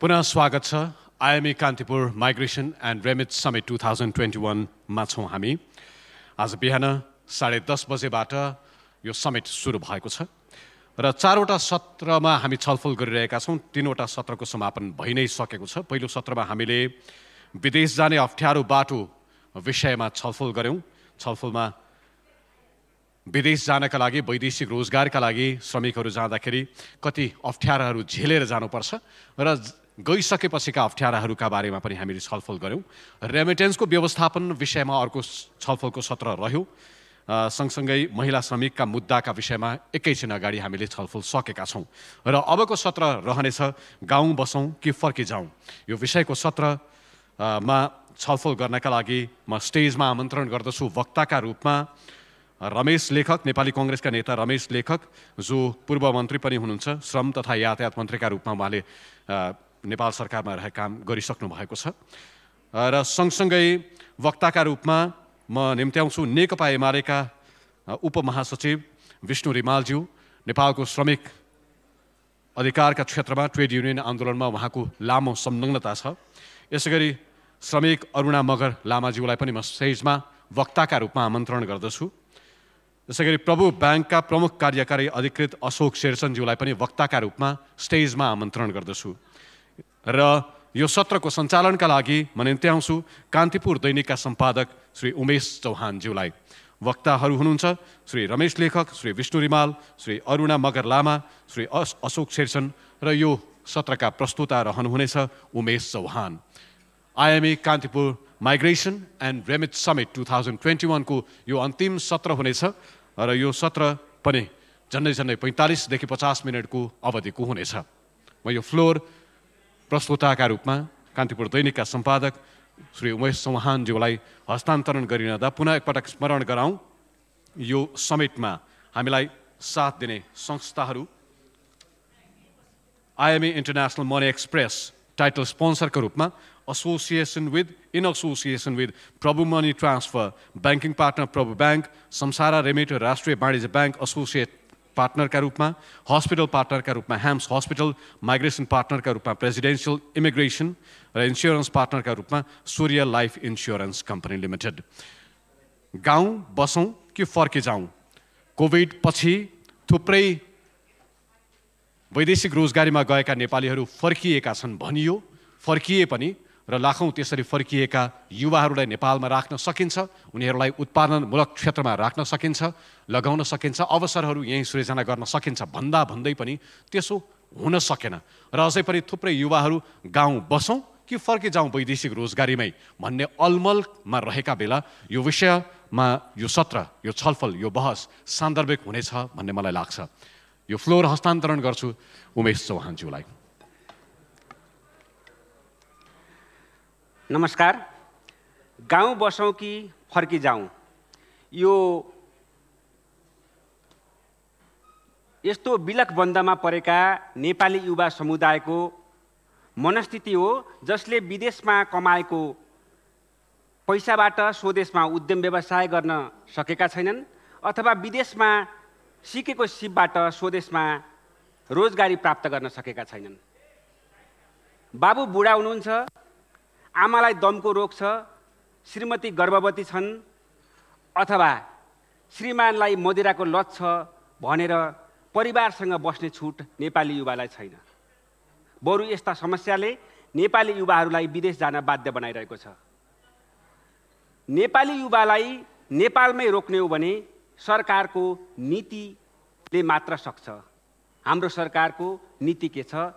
पुनः स्वागत छ IME Kantipur migration and remit summit 2021 मा छौं हामी। आज बिहान 10:30 बजेबाट यो समिट सुरु भएको छ र 4वटा सत्रमा हामी छलफल गरिरहेका छौं। 3वटा सत्रको समापन भइ नै सकेको छ। पहिलो सत्रमा हामीले विदेश जाने अप्ठ्यारो बाटो विषयमा छलफल गर्यौं। छलफलमा विदेश जानका लागि वैदेशिक रोजगारका लागि श्रमिकहरू जाँदाखेरि कति अप्ठ्याराहरू झेलेर जानुपर्छ र गइसकेपछिका अप्ठ्याराहरूका बारेमा पनि हामीले छलफल गर्यौं। रेमिटेन्सको व्यवस्थापन विषयमा अर्को छलफलको सत्र रह्यो। सँगसँगै महिला श्रमिकका मुद्दाका विषयमा एकैछिन अगाडि हामीले छलफल सकेका छौं र अबको सत्र रहनेछ गाउँ बसौं कि फर्की जाउँ। यो विषयको सत्रमा छलफल गर्नका लागि म स्टेजमा आमन्त्रण गर्दछु वक्ताका रूपमा रमेश लेखक, नेपाली कांग्रेसका नेता रमेश लेखक, जो पूर्व मन्त्री पनि हुनुहुन्छ। श्रम तथा यातायात मन्त्रीका रूपमा उहाँले नेपाल सरकारमा रहेर काम गरिसक्नु भएको छ र सँगसँगै वक्ताका रूपमा म निम्त्याउँछु नेकपा एमालेका उपमहासचिव विष्णु रिमालज्यू। नेपालको श्रमिक अधिकारका क्षेत्रमा ट्रेड युनियन आन्दोलनमा उहाँको लामो संलग्नता छ। यसैगरी श्रमिक अरुणा मगर लामाज्यूलाई पनि म स्टेजमा वक्ताका रूपमा आमन्त्रण गर्दछु। त्यसैगरी प्रभु ब्याङ्कका प्रमुख कार्यकारी अधिकृत अशोक शेरचनज्यूलाई पनि वक्ताका रूपमा स्टेजमा आमन्त्रण गर्दछु र यो सत्रको सञ्चालनका लागि म निम्त्याउँछु कान्तिपुर दैनिकका सम्पादक श्री उमेश चौहानज्यूलाई। वक्ताहरू हुनुहुन्छ श्री रमेश लेखक, श्री विष्णु रिमाल, श्री अरुणा मगर लामा, श्री अशोक शेरचन र यो सत्रका प्रस्तुता रहनुहुनेछ Umesh Chauhan. IME Kantipur migration and remit summit 2021 को यो अन्तिम सत्र हुनेछ र यो सत्र पनि झन्डै 45 देखि 50 मिनटको अवधिको हुनेछ। म यो फ्लोर प्रस्तुताका रूपमा कान्तिपुर दैनिकका सम्पादक श्री उमेश चौहानज्यूलाई हस्तान्तरण गरिरहँदा पुनः एकपटक स्मरण गराउँ, यो समिटमा हामीलाई साथ दिने संस्थाहरू IME international money express title स्पोन्सरको रूपमा in association with Prabhu Money Transfer, Banking Partner Prabhu Bank, Samsara Remit राष्ट्रिय वाणिज्य बैंक एसोसिएट पार्टनर का रूप में, हॉस्पिटल पार्टनर का रूप में हैम्स हॉस्पिटल, माइग्रेशन पार्टनर का रूप में प्रेसिडेंशियल इमिग्रेशन र इंश्योरेंस पार्टनर का रूप में सूर्य लाइफ इंश्योरेंस कंपनी लिमिटेड। गाउँ बसौं कि फर्की जाउँ, कोभिड पछि थुप्रै वैदेशिक रोजगारीमा गएका नेपालीहरू फर्किएका छन् भनियो। फर्किए पनि र लाखौं त्यसरी फर्किएका युवाहरूलाई नेपालमा राख्न सकिन्छ, उनीहरूलाई उत्पादनमूलक क्षेत्रमा राख्न सकिन्छ, लगाउन सकिन्छ, अवसरहरू यही सृजना गर्न सकिन्छ भन्दै पनि त्यसो हुन सकेन र अझै पनि थुप्रै युवाहरू गाउँ बसौं कि फर्की जाउँ वैदेशिक रोजगारीमै भन्ने अलमलमा रहेका बेला यो विषयमा यो सत्र, यो छलफल, यो बहस सान्दर्भिक हुनेछ भन्ने मलाई लाग्छ। यो फ्लोर हस्तान्तरण गर्छु उमेश चौहानज्यूलाई। नमस्कार। गाउँ बसौं कि फर्की जाउँ, यो यस्तो बिलकबन्दमा परेका नेपाली युवा समुदायको मनस्थिति हो जसले विदेशमा कमाएको पैसाबाट स्वदेशमा उद्यम व्यवसाय गर्न सकेका छैनन् अथवा विदेशमा सिकेको सिपबाट स्वदेशमा रोजगारी प्राप्त गर्न सकेका छैनन्। बाबु बुढा हुनुहुन्छ, आमालाई दमको रोग छ, श्रीमती गर्भवती छन् अथवा श्रीमानलाई मदिराको लत छ भनेर परिवारसँग बस्ने छुट नेपाली युवालाई छैन। बरु यस्ता समस्याले नेपाली युवाहरूलाई विदेश जान बाध्य बनाइरहेको छ। नेपाली युवालाई नेपालमै रोक्ने हो भने सरकारको नीतिले मात्र सक्छ। हाम्रो सरकारको नीति के छ?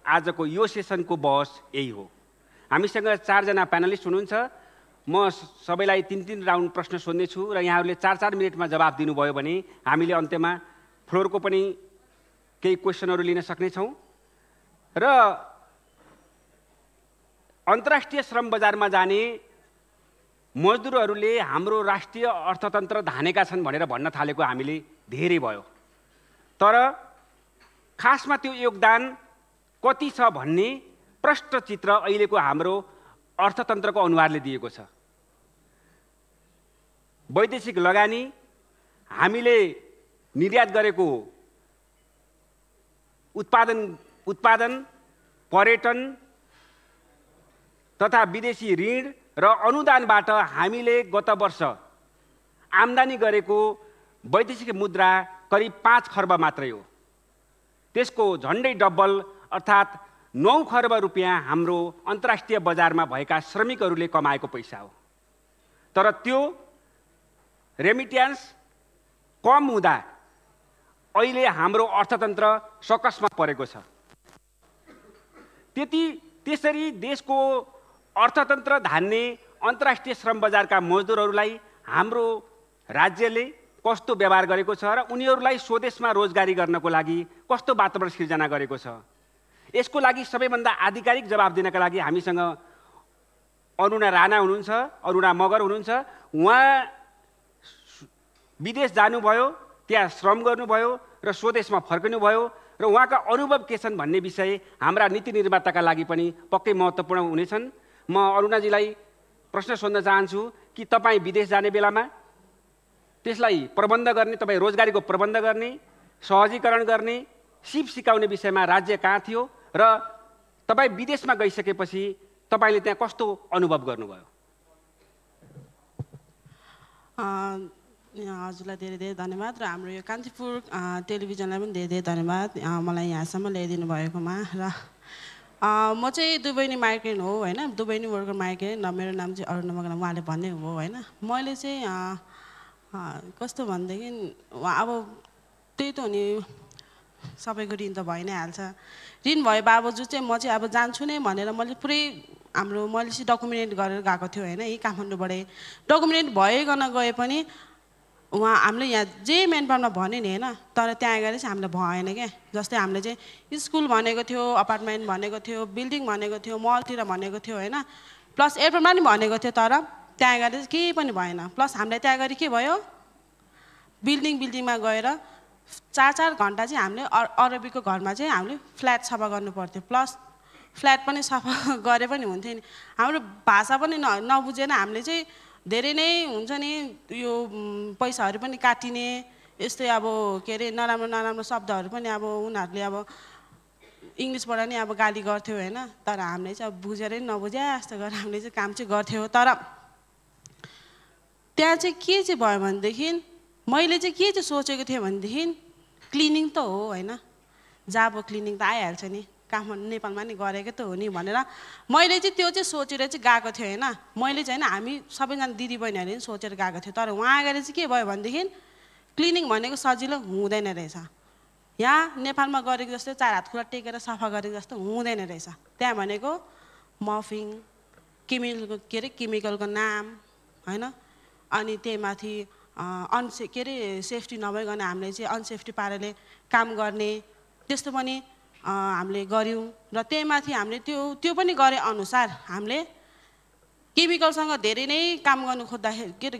आजको यो सेसनको बहस यही हो। हामीसँग 4 जना प्यानलिस्ट हुनुहुन्छ। म सबैलाई 3-3 राउन्ड प्रश्न सोध्नेछु र यहाँहरूले 4-4 मिनेटमा जवाब दिनुभयो भने हामीले अन्त्यमा फ्लोरको पनि केही क्वेसनहरू लिन सक्नेछौँ र अन्तर्राष्ट्रिय श्रम बजारमा जाने मजदुरहरूले हाम्रो राष्ट्रिय अर्थतन्त्र धानेका छन् भनेर भन्न थालेको हामीले धेरै भयो। तर खासमा त्यो योगदान कति छ भन्ने प्रष्ट चित्र अहिलेको हाम्रो अर्थतन्त्रको अनुहारले दिएको छ। वैदेशिक लगानी, हामीले निर्यात गरेको उत्पादन पर्यटन तथा विदेशी ऋण र अनुदानबाट हामीले गत वर्ष आम्दानी गरेको वैदेशिक मुद्रा करिब 5 खर्ब मात्रै हो। त्यसको झन्डै डबल अर्थात् 9 खर्ब रुपियाँ हाम्रो अन्तर्राष्ट्रिय बजारमा भएका श्रमिकहरूले कमाएको पैसा हो। तर त्यो रेमिट्यान्स कम हुँदा अहिले हाम्रो अर्थतन्त्र सकसमा परेको छ। त्यसरी देशको अर्थतन्त्र धान्ने अन्तर्राष्ट्रिय श्रम बजारका मजदुरहरूलाई हाम्रो राज्यले कस्तो व्यवहार गरेको छ र उनीहरूलाई स्वदेशमा रोजगारी गर्नको लागि कस्तो वातावरण सिर्जना गरेको छ, यसको लागि सबैभन्दा आधिकारिक जवाब दिनका लागि हामीसँग अरुणा राणा हुनुहुन्छ, अरुणा मगर हुनुहुन्छ। उहाँ विदेश जानुभयो, त्यहाँ श्रम गर्नुभयो र स्वदेशमा फर्किनुभयो र उहाँका अनुभव के छन् भन्ने विषय हाम्रा नीति निर्माताका लागि पनि पक्कै महत्त्वपूर्ण हुनेछन्। म अरुणाजीलाई प्रश्न सोध्न चाहन्छु कि तपाईँ विदेश जाने बेलामा त्यसलाई प्रबन्ध गर्ने, तपाईँ रोजगारीको प्रबन्ध गर्ने, सहजीकरण गर्ने, सिप सिकाउने विषयमा राज्य कहाँ थियो र तपाईँ विदेशमा गइसकेपछि तपाईँले त्यहाँ कस्तो अनुभव गर्नुभयो? हजुरलाई धेरै धेरै धन्यवाद र हाम्रो यो कान्तिपुर टेलिभिजनलाई पनि धेरै धेरै धन्यवाद मलाई यहाँसम्म ल्याइदिनु भएकोमा। र म चाहिँ दुबईनी माइग्रेन्ट हो होइन, दुबईनी वर्कर माइग्रेन्ट र मेरो नाम चाहिँ अरुणा मगर, उहाँले भन्ने हो होइन। मैले चाहिँ कस्तो भनेदेखि अब त्यही त हो नि, सबैको ऋण त भइ नै हाल्छ। ऋण भए बावजुद चाहिँ म चाहिँ अब जान्छु नै भनेर मैले पुरै मैले चाहिँ डकुमेन्ट गरेर गएको थियो होइन, यही काठमाडौँबाटै डकुमेन्ट भइकन गए पनि हामीले यहाँ जे मेन पावरमा भन्यो नि होइन, तर त्यहाँ गएर चाहिँ हामीलाई भएन क्या। जस्तै हामीले चाहिँ स्कुल भनेको थियो, अपार्टमेन्ट भनेको थियो, बिल्डिङ भनेको थियो, मलतिर भनेको थियो होइन, प्लस एयरपोर्टमा पनि भनेको थियो, तर त्यहाँ गएर चाहिँ केही पनि भएन। प्लस हामीलाई त्यहाँ गएर के भयो, बिल्डिङमा गएर 4-4 घन्टा चाहिँ हामीले अरबीको घरमा चाहिँ हामीले फ्ल्याट सफा गर्नु पर्थ्यो, प्लस फ्ल्याट पनि सफा गरे पनि हुन्थ्यो नि। हाम्रो भाषा पनि नबुझेन हामीले चाहिँ धेरै नै हुन्छ नि, यो पैसाहरू पनि काटिने, यस्तै अब के अरे नराम्रो शब्दहरू पनि अब उनीहरूले अब इङ्ग्लिसबाट नै अब गाली गर्थ्यो होइन। तर हामीले चाहिँ अब बुझेरै नबुझे जस्तो गरेर हामीले चाहिँ काम चाहिँ गर्थ्यौँ। तर त्यहाँ चाहिँ के चाहिँ भयो भनेदेखि मैले चाहिँ के चाहिँ सोचेको थिएँ भनेदेखि क्लिनिङ त हो होइन, जाब क्लिनिङ त आइहाल्छ नि, काठमाडौँ नेपालमा नि गरेको त हो नि भनेर मैले चाहिँ त्यो चाहिँ सोचेर चाहिँ गएको थिएँ होइन। मैले चाहिँ होइन, हामी सबैजना दिदीबहिनीहरूले पनि सोचेर गएको थियो। तर उहाँ गएर चाहिँ के भयो भनेदेखि क्लिनिङ भनेको सजिलो हुँदैन रहेछ। यहाँ नेपालमा गरेको जस्तो 4 हात खुला टेकेर सफा गरेको जस्तो हुँदैन रहेछ। त्यहाँ भनेको मफिङ, केमिकलको नाम होइन, अनि त्यही माथि सेफ्टी नभइकन हामीले चाहिँ अनसेफ्टी पाराले काम गर्ने त्यस्तो पनि हामीले गऱ्यौँ। र त्यही माथि हामीले त्यो पनि गरे अनुसार हामीले केमिकलसँग धेरै नै काम गर्नु खोज्दाखेरि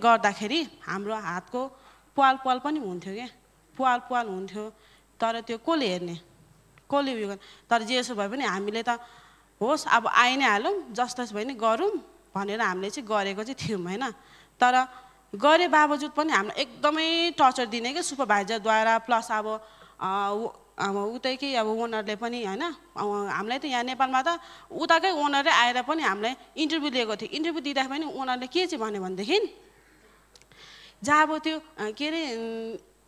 गर्दाखेरि हाम्रो हातको पाल पनि हुन्थ्यो क्या, पाल हुन्थ्यो। तर त्यो कसले हेर्ने, कसले उयो गर्ने। तर जेसो भए पनि हामीले त होस् अब आइ नै हालौँ, जस्तो भए नि गरौँ भनेर हामीले चाहिँ गरेको चाहिँ थियौँ होइन। तर गरे बावजुद पनि हामीलाई एकदमै टर्चर दिने क्या सुपरभाइजरद्वारा, प्लस अब उतैकै अब ओनरले पनि होइन। हामीलाई त यहाँ नेपालमा त उताकै ओनरै आएर पनि हामीलाई इन्टरभ्यू लिएको थियो। इन्टरभ्यू दिँदाखेरि पनि ओनरले के चाहिँ भन्यो भनेदेखि जहाँ अब त्यो के अरे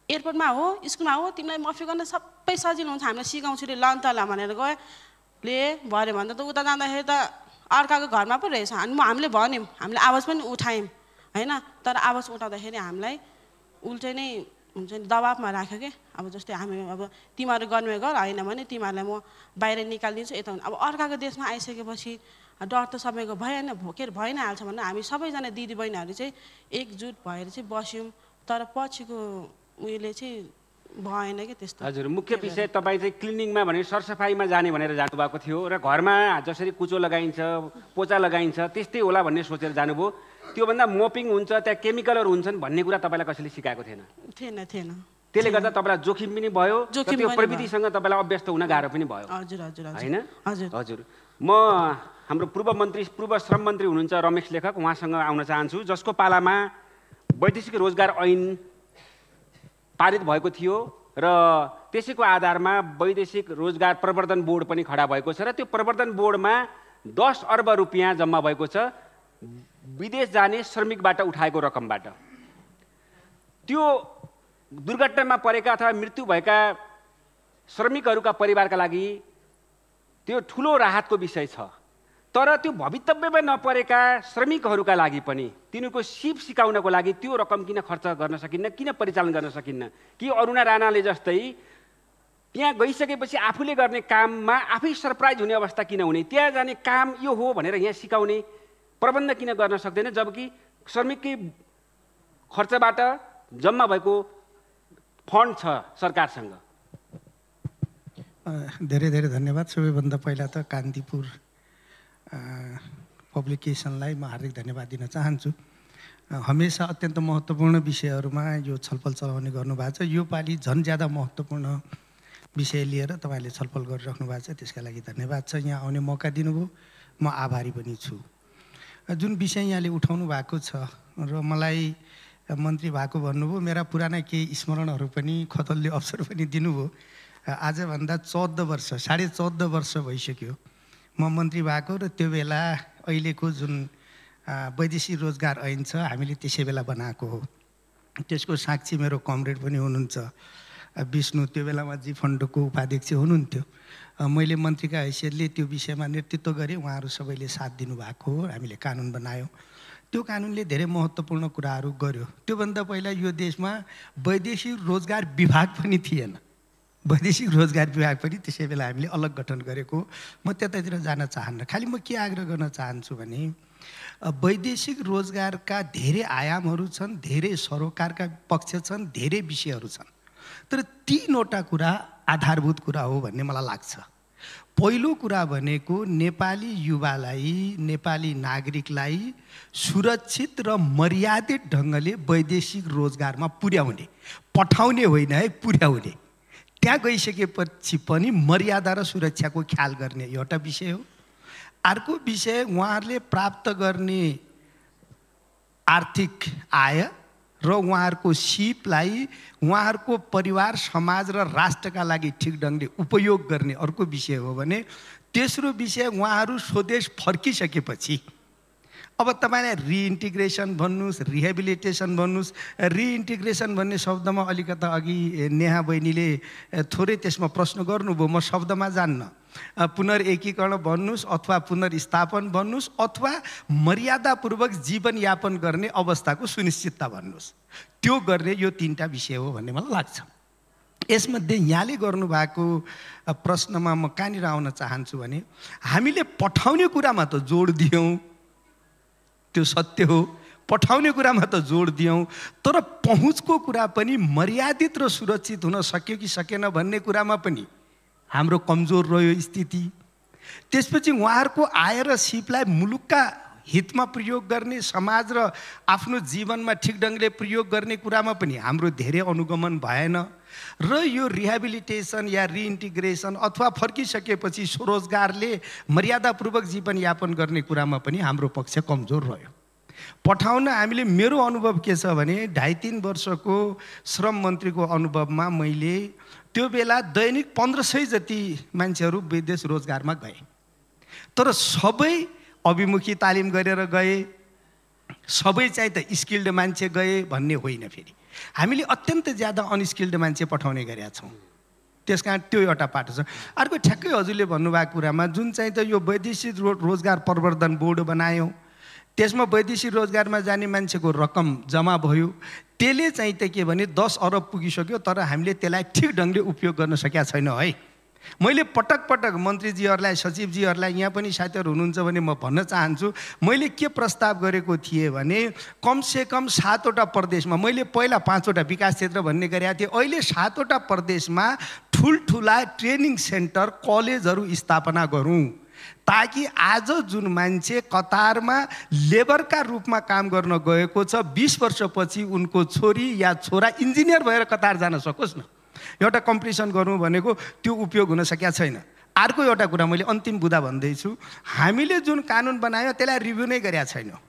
एयरपोर्टमा हो, स्कुलमा हो, तिमीलाई मफी गर्न सबै सजिलो हुन्छ, हामीलाई सिकाउँछु रे लन तल भनेर गयो। भरे भन्दा त उता जाँदाखेरि त अर्काको घरमा पो रहेछ। अनि हामीले भन्यौँ, हामीले आवाज पनि उठायौँ होइन। तर आवाज उठाउँदाखेरि हामीलाई उल्टै नै हुन्छ नि, दबाबमा राख्यो क्या। अब जस्तै हामी अब तिमीहरू गर्नु गर, होइन भने तिमीहरूलाई म बाहिर निकालिदिन्छु यता। अब अर्काको देशमा आइसकेपछि डर त सबैको भएन, भइ नै हाल्छ भनेर हामी सबैजना दिदीबहिनीहरू चाहिँ एकजुट भएर चाहिँ बस्यौँ। तर पछिको उयोले चाहिँ भएन क्या त्यस्तो। हजुर, मुख्य विषय तपाईँ चाहिँ क्लिनिङमा भने सरसफाइमा जाने भनेर जानुभएको थियो र घरमा जसरी कुचो लगाइन्छ, पोचा लगाइन्छ त्यस्तै होला भन्ने सोचेर जानुभयो। त्योभन्दा मोपिङ हुन्छ, त्यहाँ केमिकलहरू हुन्छन् भन्ने कुरा तपाईँलाई कसैले सिकाएको थिएन? थिएन। त्यसले गर्दा तपाईँलाई जोखिम पनि भयो, त्यो प्रविधिसँग तपाईँलाई अभ्यस्त हुन गाह्रो पनि भयो होइन? हजुर, म हाम्रो पूर्व श्रम मन्त्री हुनुहुन्छ रमेश लेखक, उहाँसँग आउन चाहन्छु, जसको पालामा वैदेशिक रोजगार ऐन पारित भएको थियो र त्यसैको आधारमा वैदेशिक रोजगार प्रवर्धन बोर्ड पनि खडा भएको छ र त्यो प्रवर्धन बोर्डमा 10 अर्ब रुपियाँ जम्मा भएको छ विदेश जाने श्रमिकबाट उठाएको रकमबाट। त्यो दुर्घटनामा परेका अथवा मृत्यु भएका श्रमिकहरूका परिवारका लागि त्यो ठुलो राहतको विषय छ। तर त्यो भवितव्यमा नपरेका श्रमिकहरूका लागि पनि तिनीहरूको सिप सिकाउनको लागि त्यो रकम किन खर्च गर्न सकिन्न, किन परिचालन गर्न सकिन्न? कि अरुणा राणाले जस्तै त्यहाँ गइसकेपछि आफूले गर्ने काममा आफै सरप्राइज हुने अवस्था किन हुने? त्यहाँ जाने काम यो हो भनेर यहाँ सिकाउने प्रबन्ध किन गर्न सक्दैन, जबकि श्रमिककै खर्चबाट जम्मा भएको फन्ड छ सरकारसँग? धेरै धेरै धन्यवाद। सबैभन्दा पहिला त कान्तिपुर पब्लिकेसनलाई म हार्दिक धन्यवाद दिन चाहन्छु। हमेसा अत्यन्त महत्त्वपूर्ण विषयहरूमा यो छलफल चलाउने गर्नुभएको छ। यो पालि झन् ज्यादा महत्त्वपूर्ण विषय लिएर तपाईँले छलफल गरिराख्नु भएको छ, त्यसका लागि धन्यवाद छ। यहाँ आउने मौका दिनुभयो, म आभारी पनि छु। जुन विषय यहाँले उठाउनु भएको छ र मलाई मन्त्री भएको भन्नुभयो, मेरा पुराना केही स्मरणहरू पनि खतलले अवसर पनि दिनुभयो। आजभन्दा 14 वर्ष 14.5 वर्ष भइसक्यो म मन्त्री भएको र त्यो बेला अहिलेको जुन वैदेशिक रोजगार ऐन छ हामीले त्यसै बेला बनाएको हो। त्यसको साक्षी मेरो कमरेड पनि हुनुहुन्छ विष्णु, त्यो बेलामा जी फन्डको उपाध्यक्ष हुनुहुन्थ्यो। मैले मन्त्रीका हैसियतले त्यो विषयमा नेतृत्व गरेँ, उहाँहरू सबैले साथ दिनुभएको हो। हामीले कानुन बनायौँ, त्यो कानुनले धेरै महत्त्वपूर्ण कुराहरू गर्यो। त्योभन्दा पहिला यो देशमा वैदेशिक रोजगार विभाग पनि थिएन। वैदेशिक रोजगार विभाग पनि त्यसै बेला हामीले अलग गठन गरेको। म त्यतातिर जान चाहन्न। खालि म के आग्रह गर्न चाहन्छु भने वैदेशिक रोजगारका धेरै आयामहरू छन्, धेरै सरोकारका पक्ष छन्, धेरै विषयहरू छन्। तर 3वटा कुरा आधारभूत कुरा हो भन्ने मलाई लाग्छ। पहिलो कुरा भनेको नेपाली युवालाई, नेपाली नागरिकलाई सुरक्षित र मर्यादित ढङ्गले वैदेशिक रोजगारमा पुर्याउने, पठाउने होइन है, पुर्याउने। त्यहाँ गइसकेपछि पनि मर्यादा र सुरक्षाको ख्याल गर्ने एउटा विषय हो। अर्को विषय उहाँहरूले प्राप्त गर्ने आर्थिक आय र उहाँहरूको सिपलाई उहाँहरूको परिवार, समाज र राष्ट्रका लागि ठिक ढङ्गले उपयोग गर्ने अर्को विषय हो भने तेस्रो विषय उहाँहरू स्वदेश फर्किसकेपछि अब तपाईँलाई रिइन्टिग्रेसन भन्नुहोस्, रिहेबिलिटेसन भन्नुहोस्। रिइन्टिग्रेसन भन्ने शब्दमा अलिकता अघि नेहा बहिनीले थोरै त्यसमा प्रश्न गर्नुभयो, म शब्दमा जान्न। पुनर्एकीकरण भन्नुहोस् अथवा पुनर्स्थापन भन्नुहोस् अथवा मर्यादापूर्वक जीवनयापन गर्ने अवस्थाको सुनिश्चितता भन्नुहोस्, त्यो गर्ने यो 3टा विषय हो भन्ने मलाई लाग्छ। यसमध्ये यहाँले गर्नुभएको प्रश्नमा म कहाँनिर आउन चाहन्छु भने हामीले पठाउने कुरामा त जोड दियौँ, त्यो सत्य हो, पठाउने कुरामा त जोड दियौँ, तर पहुँचको कुरा पनि मर्यादित र सुरक्षित हुन सक्यो कि सकेन भन्ने कुरामा पनि हाम्रो कमजोर रह्यो स्थिति। त्यसपछि उहाँहरूको आय र सिपलाई मुलुकका हितमा प्रयोग गर्ने, समाज र आफ्नो जीवनमा ठिक ढङ्गले प्रयोग गर्ने कुरामा पनि हाम्रो धेरै अनुगमन भएन। र यो रिहेबिलिटेसन या रिइन्टिग्रेसन अथवा फर्किसकेपछि स्वरोजगारले मर्यादापूर्वक जीवनयापन गर्ने कुरामा पनि हाम्रो पक्ष कमजोर रह्यो। पठाउन हामीले, मेरो अनुभव के छ भने 2.5-3 वर्षको श्रम मन्त्रीको अनुभवमा मैले त्यो बेला दैनिक 1500 जति मान्छेहरू विदेश रोजगारमा गए। तर सबै अभिमुखी तालिम गरेर गए, सबै चाहिँ त स्किल्ड मान्छे गए भन्ने होइन। फेरि हामीले अत्यन्त ज्यादा अनस्किल्ड मान्छे पठाउने गरेका छौँ। त्यस कारण त्यो एउटा पाटो छ। अर्को ठ्याक्कै हजुरले भन्नुभएको कुरामा जुन चाहिँ त यो वैदेशिक रोजगार प्रवर्धन बोर्ड बनायौँ, त्यसमा वैदेशिक रोजगारमा जाने मान्छेको रकम जम्मा भयो। त्यसले चाहिँ त के भने 10 अरब पुगिसक्यो, तर हामीले त्यसलाई ठिक ढङ्गले उपयोग गर्न सकेका छैनौँ है। मैले पटक पटक मन्त्रीजीहरूलाई, सचिवजीहरूलाई, यहाँ पनि साथीहरू हुनुहुन्छ भने म भन्न चाहन्छु, मैले के प्रस्ताव गरेको थिएँ भने कमसेकम 7वटा प्रदेशमा, मैले पहिला 5वटा विकास क्षेत्र भन्ने गरेका थिएँ, अहिले 7वटा प्रदेशमा ठुल्ठुला ट्रेनिङ सेन्टर, कलेजहरू स्थापना गरौँ, ताकि आज जुन मान्छे कतारमा लेबरका रूपमा काम गर्न गएको छ, 20 वर्षपछि उनको छोरी या छोरा इन्जिनियर भएर कतार जान सकोस् न। एउटा कम्पिटिसन गर्नु भनेको त्यो उपयोग हुन सकेका छैन। अर्को एउटा कुरा मैले अन्तिम बुदा भन्दैछु, हामीले जुन कानुन बनायो त्यसलाई रिभ्यू नै गरेका छैनौँ।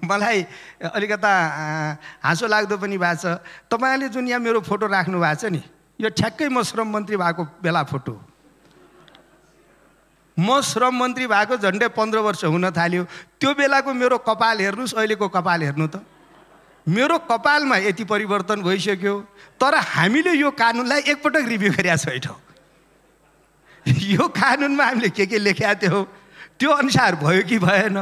मलाई अलिकता हाँसो लाग्दो पनि भएको छ, तपाईँले जुन यहाँ मेरो फोटो राख्नु भएको छ नि, यो ठ्याक्कै म श्रम मन्त्री भएको बेला फोटो। म श्रम मन्त्री भएको झन्डै 15 वर्ष हुन थाल्यो। त्यो बेलाको मेरो कपाल हेर्नुहोस्, अहिलेको कपाल हेर्नु त। मेरो कपालमा यति परिवर्तन भइसक्यो। तर हामीले यो कानुनलाई एकपटक रिभ्यू गरेका छैनौँ। यो कानुनमा हामीले के लेखेका थियौँ त्यो अनुसार भयो कि भएन,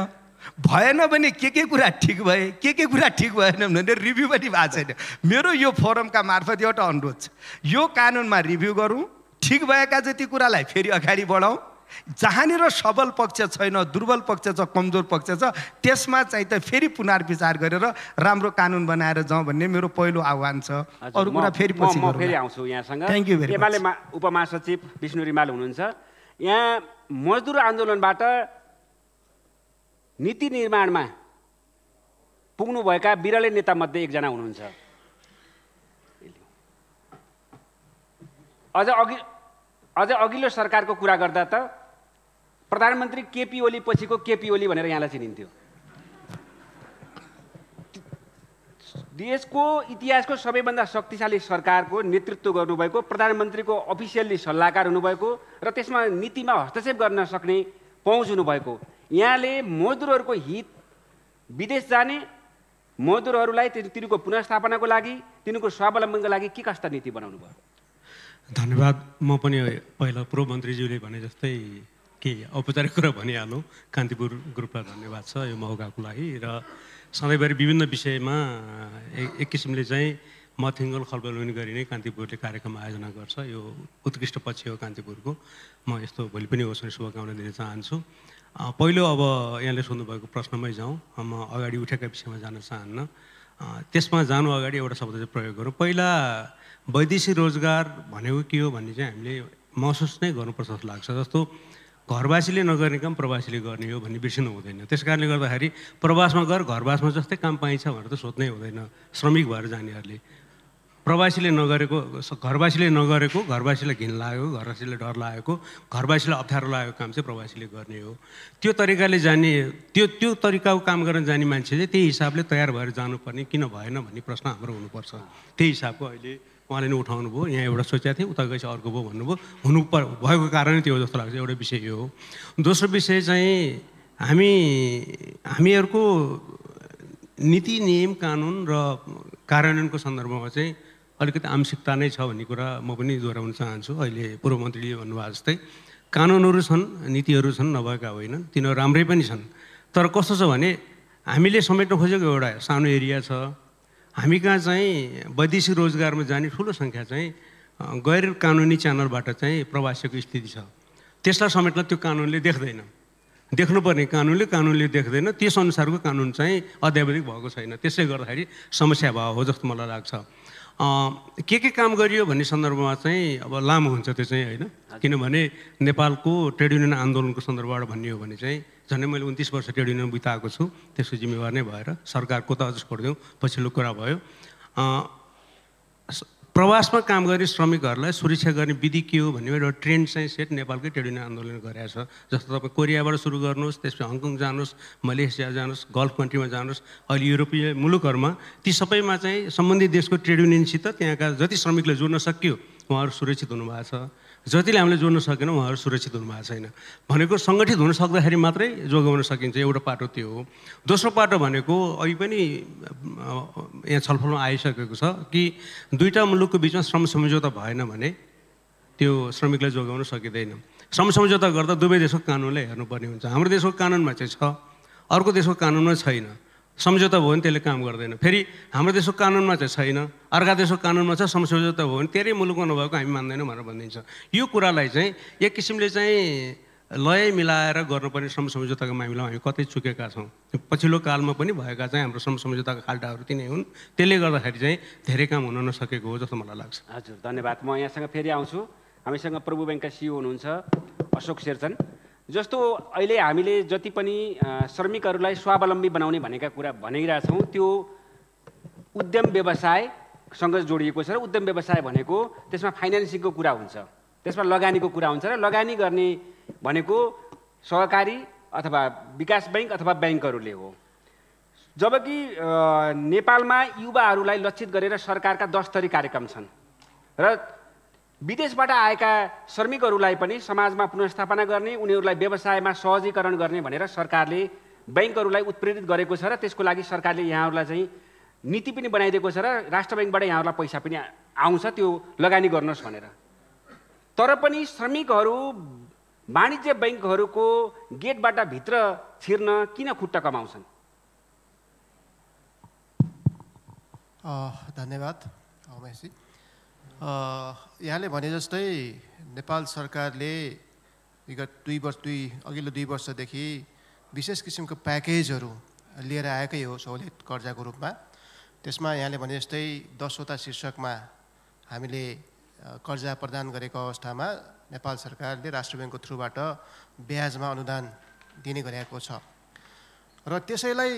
भएन भने के कुरा ठिक भए, के कुरा ठिक भएन भने रिभ्यू पनि भएको छैन। मेरो यो फोरमका मार्फत एउटा अनुरोध छ, यो कानुनमा रिभ्यू गरौँ, ठिक भएका जति कुरालाई फेरि अगाडि बढाउँ। जहाँनिर सबल पक्ष छैन, दुर्बल पक्ष छ, कमजोर पक्ष छ, त्यसमा चाहिँ त फेरि पुनर्विचार गरेर राम्रो कानुन बनाएर जाउँ भन्ने मेरो पहिलो आह्वान छ। अरू कुरा फेरि पछि म फेरि आउँछु यहाँसँग। Thank you very much. UML उपमहासचिव विष्णु रिमाल हुनुहुन्छ। यहाँ मजदुर आन्दोलनबाट नीति निर्माणमा पुग्नुभएका बिरलै नेतामध्ये एकजना हुनुहुन्छ। अझ अघिल्लो सरकारको कुरा गर्दा त प्रधानमन्त्री केपी ओली पछिको केपी ओली भनेर यहाँलाई चिनिन्थ्यो। देशको इतिहासको सबैभन्दा शक्तिशाली सरकारको नेतृत्व गर्नुभएको, प्रधानमन्त्रीको अफिसियल्ली सल्लाहकार हुनुभएको र त्यसमा नीतिमा हस्तक्षेप गर्न सक्ने पहुँच हुनुभएको यहाँले मजदुरहरूको हित, विदेश जाने मजदुरहरूलाई तिनीहरूको पुनर्स्थापनाको लागि, तिनीहरूको स्वावलम्बनको लागि के कस्ता नीति बनाउनु भयो? धन्यवाद। म पनि पहिला पूर्व मन्त्रीज्यूले भने जस्तै केही औपचारिक कुरा भनिहालौँ। कान्तिपुर ग्रुपलाई धन्यवाद छ यो मौकाको लागि। र सधैँभरि विभिन्न विषयमा एक किसिमले चाहिँ मथिङ्गल खलबल पनि गरिने कान्तिपुरले कार्यक्रम आयोजना गर्छ। यो उत्कृष्ट पक्ष हो कान्तिपुरको। म यस्तो भोलि पनि होस् भने शुभकामना दिन चाहन्छु। पहिलो अब यहाँले सोध्नुभएको प्रश्नमै जाउँ। म अगाडि उठेका विषयमा जान चाहन्न। त्यसमा जानु अगाडि एउटा शब्द चाहिँ प्रयोग गरौँ। पहिला वैदेशिक रोजगार भनेको के हो भन्ने चाहिँ हामीले महसुस नै गर्नुपर्छ जस्तो लाग्छ। जस्तो घरवासीले नगर्ने काम प्रवासीले गर्ने हो भन्ने बिर्सिनु हुँदैन। त्यस कारणले गर्दाखेरि प्रवासमा गएर घरवासमा जस्तै काम पाइन्छ भनेर त सोध्नै हुँदैन। श्रमिक भएर जानेहरूले प्रवासीले नगरेको, घरवासीलाई घिन लागेको, घरवासीले डर लागेको, घरवासीलाई अप्ठ्यारो लागेको काम चाहिँ प्रवासीले गर्ने हो। त्यो तरिकाले जाने, त्यो तरिकाको काम गर्न जाने मान्छे चाहिँ त्यही हिसाबले तयार भएर जानुपर्ने किन भएन भन्ने प्रश्न हाम्रो हुनुपर्छ। त्यही हिसाबको अहिले उहाँले नै उठाउनु भयो। यहाँ एउटा सोचेको थिएँ, उता गएपछि अर्को भयो भन्नुभयो। भएको कारण त्यो जस्तो लाग्छ। एउटा विषय यो हो। दोस्रो विषय चाहिँ हामीहरूको नीति नियम कानुन र कार्यान्वयनको सन्दर्भमा चाहिँ अलिकति आंशिकता नै छ भन्ने कुरा म पनि दोहोऱ्याउन चाहन्छु। अहिले पूर्व मन्त्रीले भन्नुभएको जस्तै कानुनहरू छन्, नीतिहरू छन्, नभएका होइन, तिनीहरू राम्रै पनि छन्। तर कस्तो छ भने हामीले समेट्न खोजेको एउटा सानो एरिया छ। हामी कहाँ चाहिँ वैदेशिक रोजगारमा जाने ठुलो सङ्ख्या चाहिँ गैर कानुनी च्यानलबाट चाहिँ प्रवासीको स्थिति छ। त्यसलाई समेट्न त्यो कानुनले देख्दैन। देख्नुपर्ने कानुनले देख्दैन। त्यस अनुसारको कानुन चाहिँ अध्यावधिक भएको छैन। त्यसले गर्दाखेरि समस्या भयो हो जस्तो मलाई लाग्छ। के काम गरियो भन्ने सन्दर्भमा चाहिँ अब लामो हुन्छ त्यो चाहिँ होइन। किनभने नेपालको ट्रेड युनियन आन्दोलनको सन्दर्भबाट भन्ने हो भने चाहिँ झन्डै मैले 29 वर्ष ट्रेड युनियन बिताएको छु। त्यसको जिम्मेवार नै भएर सरकारको त अझ छोडिदिउँ, पछिल्लो कुरा भयो। प्रवासमा काम गर्ने श्रमिकहरूलाई सुरक्षा गर्ने विधि के हो भन्ने एउटा ट्रेन्ड चाहिँ सेट नेपालकै ट्रेड युनियन आन्दोलनले गरेको छ। जस्तो तपाईँ कोरियाबाट सुरु गर्नुहोस्, त्यसपछि हङकङ जानुहोस्, मलेसिया जानुहोस्, गल्फ कन्ट्रीमा जानुहोस्, अहिले युरोपीय मुलुकहरूमा ती सबैमा चाहिँ सम्बन्धित देशको ट्रेड युनियनसित त्यहाँका जति श्रमिकले जोड्न सक्यो उहाँहरू सुरक्षित हुनुभएको छ। जतिले हामीले जोड्न सकेन उहाँहरू सुरक्षित हुनुभएको छैन। भनेको सङ्गठित हुन सक्दाखेरि मात्रै जोगाउन सकिन्छ। एउटा पाटो त्यो हो। दोस्रो पाटो भनेको अघि पनि यहाँ छलफलमा आइसकेको छ कि दुईवटा मुलुकको बिचमा श्रम सम्झौता भएन भने त्यो श्रमिकलाई जोगाउन सकिँदैन। श्रम सम्झौता गर्दा दुवै देशको कानुनलाई हेर्नुपर्ने हुन्छ। हाम्रो देशको कानुनमा चाहिँ छ, अर्को देशको कानुनमा छैन। सम्झौता भयो भने त्यसले काम गर्दैन। फेरि हाम्रो देशको कानुनमा चाहिँ छैन, अर्का देशको कानुनमा छ। सम्झौता भयो भने तेरै मुलुकमा नभएको हामी मान्दैनौँ भनेर भनिदिन्छ। यो कुरालाई चाहिँ एक किसिमले चाहिँ लय मिलाएर गर्नुपर्ने श्रम सम्झौताको मामिलामा हामी कतै चुकेका छौँ। पछिल्लो कालमा पनि भएका चाहिँ हाम्रो श्रम सम्झौताका खाल्टाहरू तिनै हुन्। त्यसले गर्दाखेरि चाहिँ धेरै काम हुन नसकेको हो जस्तो मलाई लाग्छ। हजुर, धन्यवाद। म यहाँसँग फेरि आउँछु। हामीसँग प्रभु ब्याङ्कका सिइओ हुनुहुन्छ अशोक शेरचन। जस्तो अहिले हामीले जति पनि श्रमिकहरूलाई स्वावलम्बी बनाउने भनेका कुरा भनिरहेछौँ त्यो उद्यम व्यवसायसँग जोडिएको छ। र उद्यम व्यवसाय भनेको त्यसमा फाइनेन्सिङको कुरा हुन्छ, त्यसमा लगानीको कुरा हुन्छ। र लगानी गर्ने भनेको सहकारी अथवा विकास बैङ्क अथवा ब्याङ्कहरूले हो। जबकि नेपालमा युवाहरूलाई लक्षित गरेर सरकारका 10 थरी कार्यक्रम छन् र विदेशबाट आएका श्रमिकहरूलाई पनि समाजमा पुनर्स्थापना गर्ने, उनीहरूलाई व्यवसायमा सहजीकरण गर्ने भनेर सरकारले बैंकहरूलाई उत्प्रेरित गरेको छ र त्यसको लागि सरकारले यहाँहरूलाई चाहिँ नीति पनि बनाइदिएको छ र राष्ट्र बैंकबाट यहाँहरूलाई पैसा पनि आउँछ त्यो लगानी गर्नुहोस् भनेर। तर पनि श्रमिकहरू वाणिज्य बैंकहरूको गेटबाट भित्र छिर्न किन खुट्टा कमाउँछन्? धन्यवाद उमेशजी। यहाँले भने जस्तै नेपाल सरकारले विगत अघिल्लो 2 वर्षदेखि विशेष किसिमको प्याकेजहरू लिएर आएकै हो सहुलियत कर्जाको रूपमा। त्यसमा यहाँले भने जस्तै 10वटा शीर्षकमा हामीले कर्जा प्रदान गरेको अवस्थामा नेपाल सरकारले राष्ट्र बैंकको थ्रुबाट ब्याजमा अनुदान दिने गरेको छ र त्यसैलाई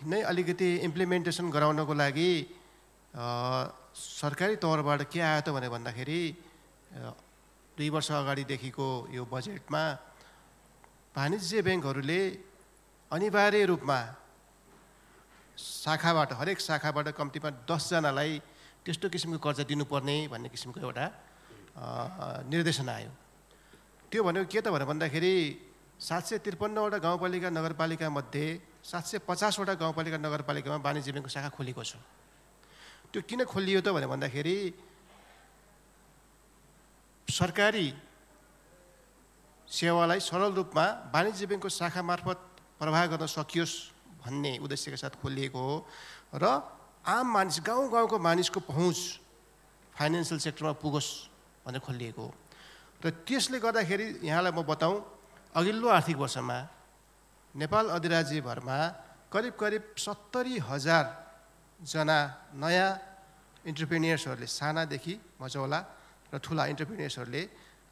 नै अलिकति इम्प्लिमेन्टेसन गराउनको लागि सरकारी तौरबाट के आयो त भन्दाखेरि 2 वर्ष अगाडिदेखिको यो बजेटमा वाणिज्य बैंकहरूले अनिवार्य रूपमा शाखाबाट हरेक शाखाबाट कम्तीमा 10 जनालाई त्यस्तो किसिमको कर्जा दिनुपर्ने भन्ने किसिमको एउटा निर्देशन आयो। त्यो भनेको के त भन्दाखेरि 753वटा गाउँपालिका नगरपालिका मध्ये 750वटा गाउँपालिका नगरपालिकामा वाणिज्य बैंकको शाखा खोलेको छ। त्यो किन खोलियो त भन्दाखेरि सरकारी सेवालाई सरल रूपमा वाणिज्य बैंकको शाखा मार्फत प्रवाह गर्न सकियोस् भन्ने उद्देश्यका साथ खोलिएको हो र आम मानिस गाउँको मानिसको पहुँच फाइनेन्सियल सेक्टरमा पुगोस् भनेर खोलिएको हो। र त्यसले गर्दाखेरि यहाँलाई म बताउँ अघिल्लो आर्थिक वर्षमा नेपाल अधिराज्यभरमा करिब 70,000 जना नयाँ इन्टरप्रेन्योर्सहरूले सानादेखि मझौला र ठुला इन्टरप्रेन्योर्सहरूले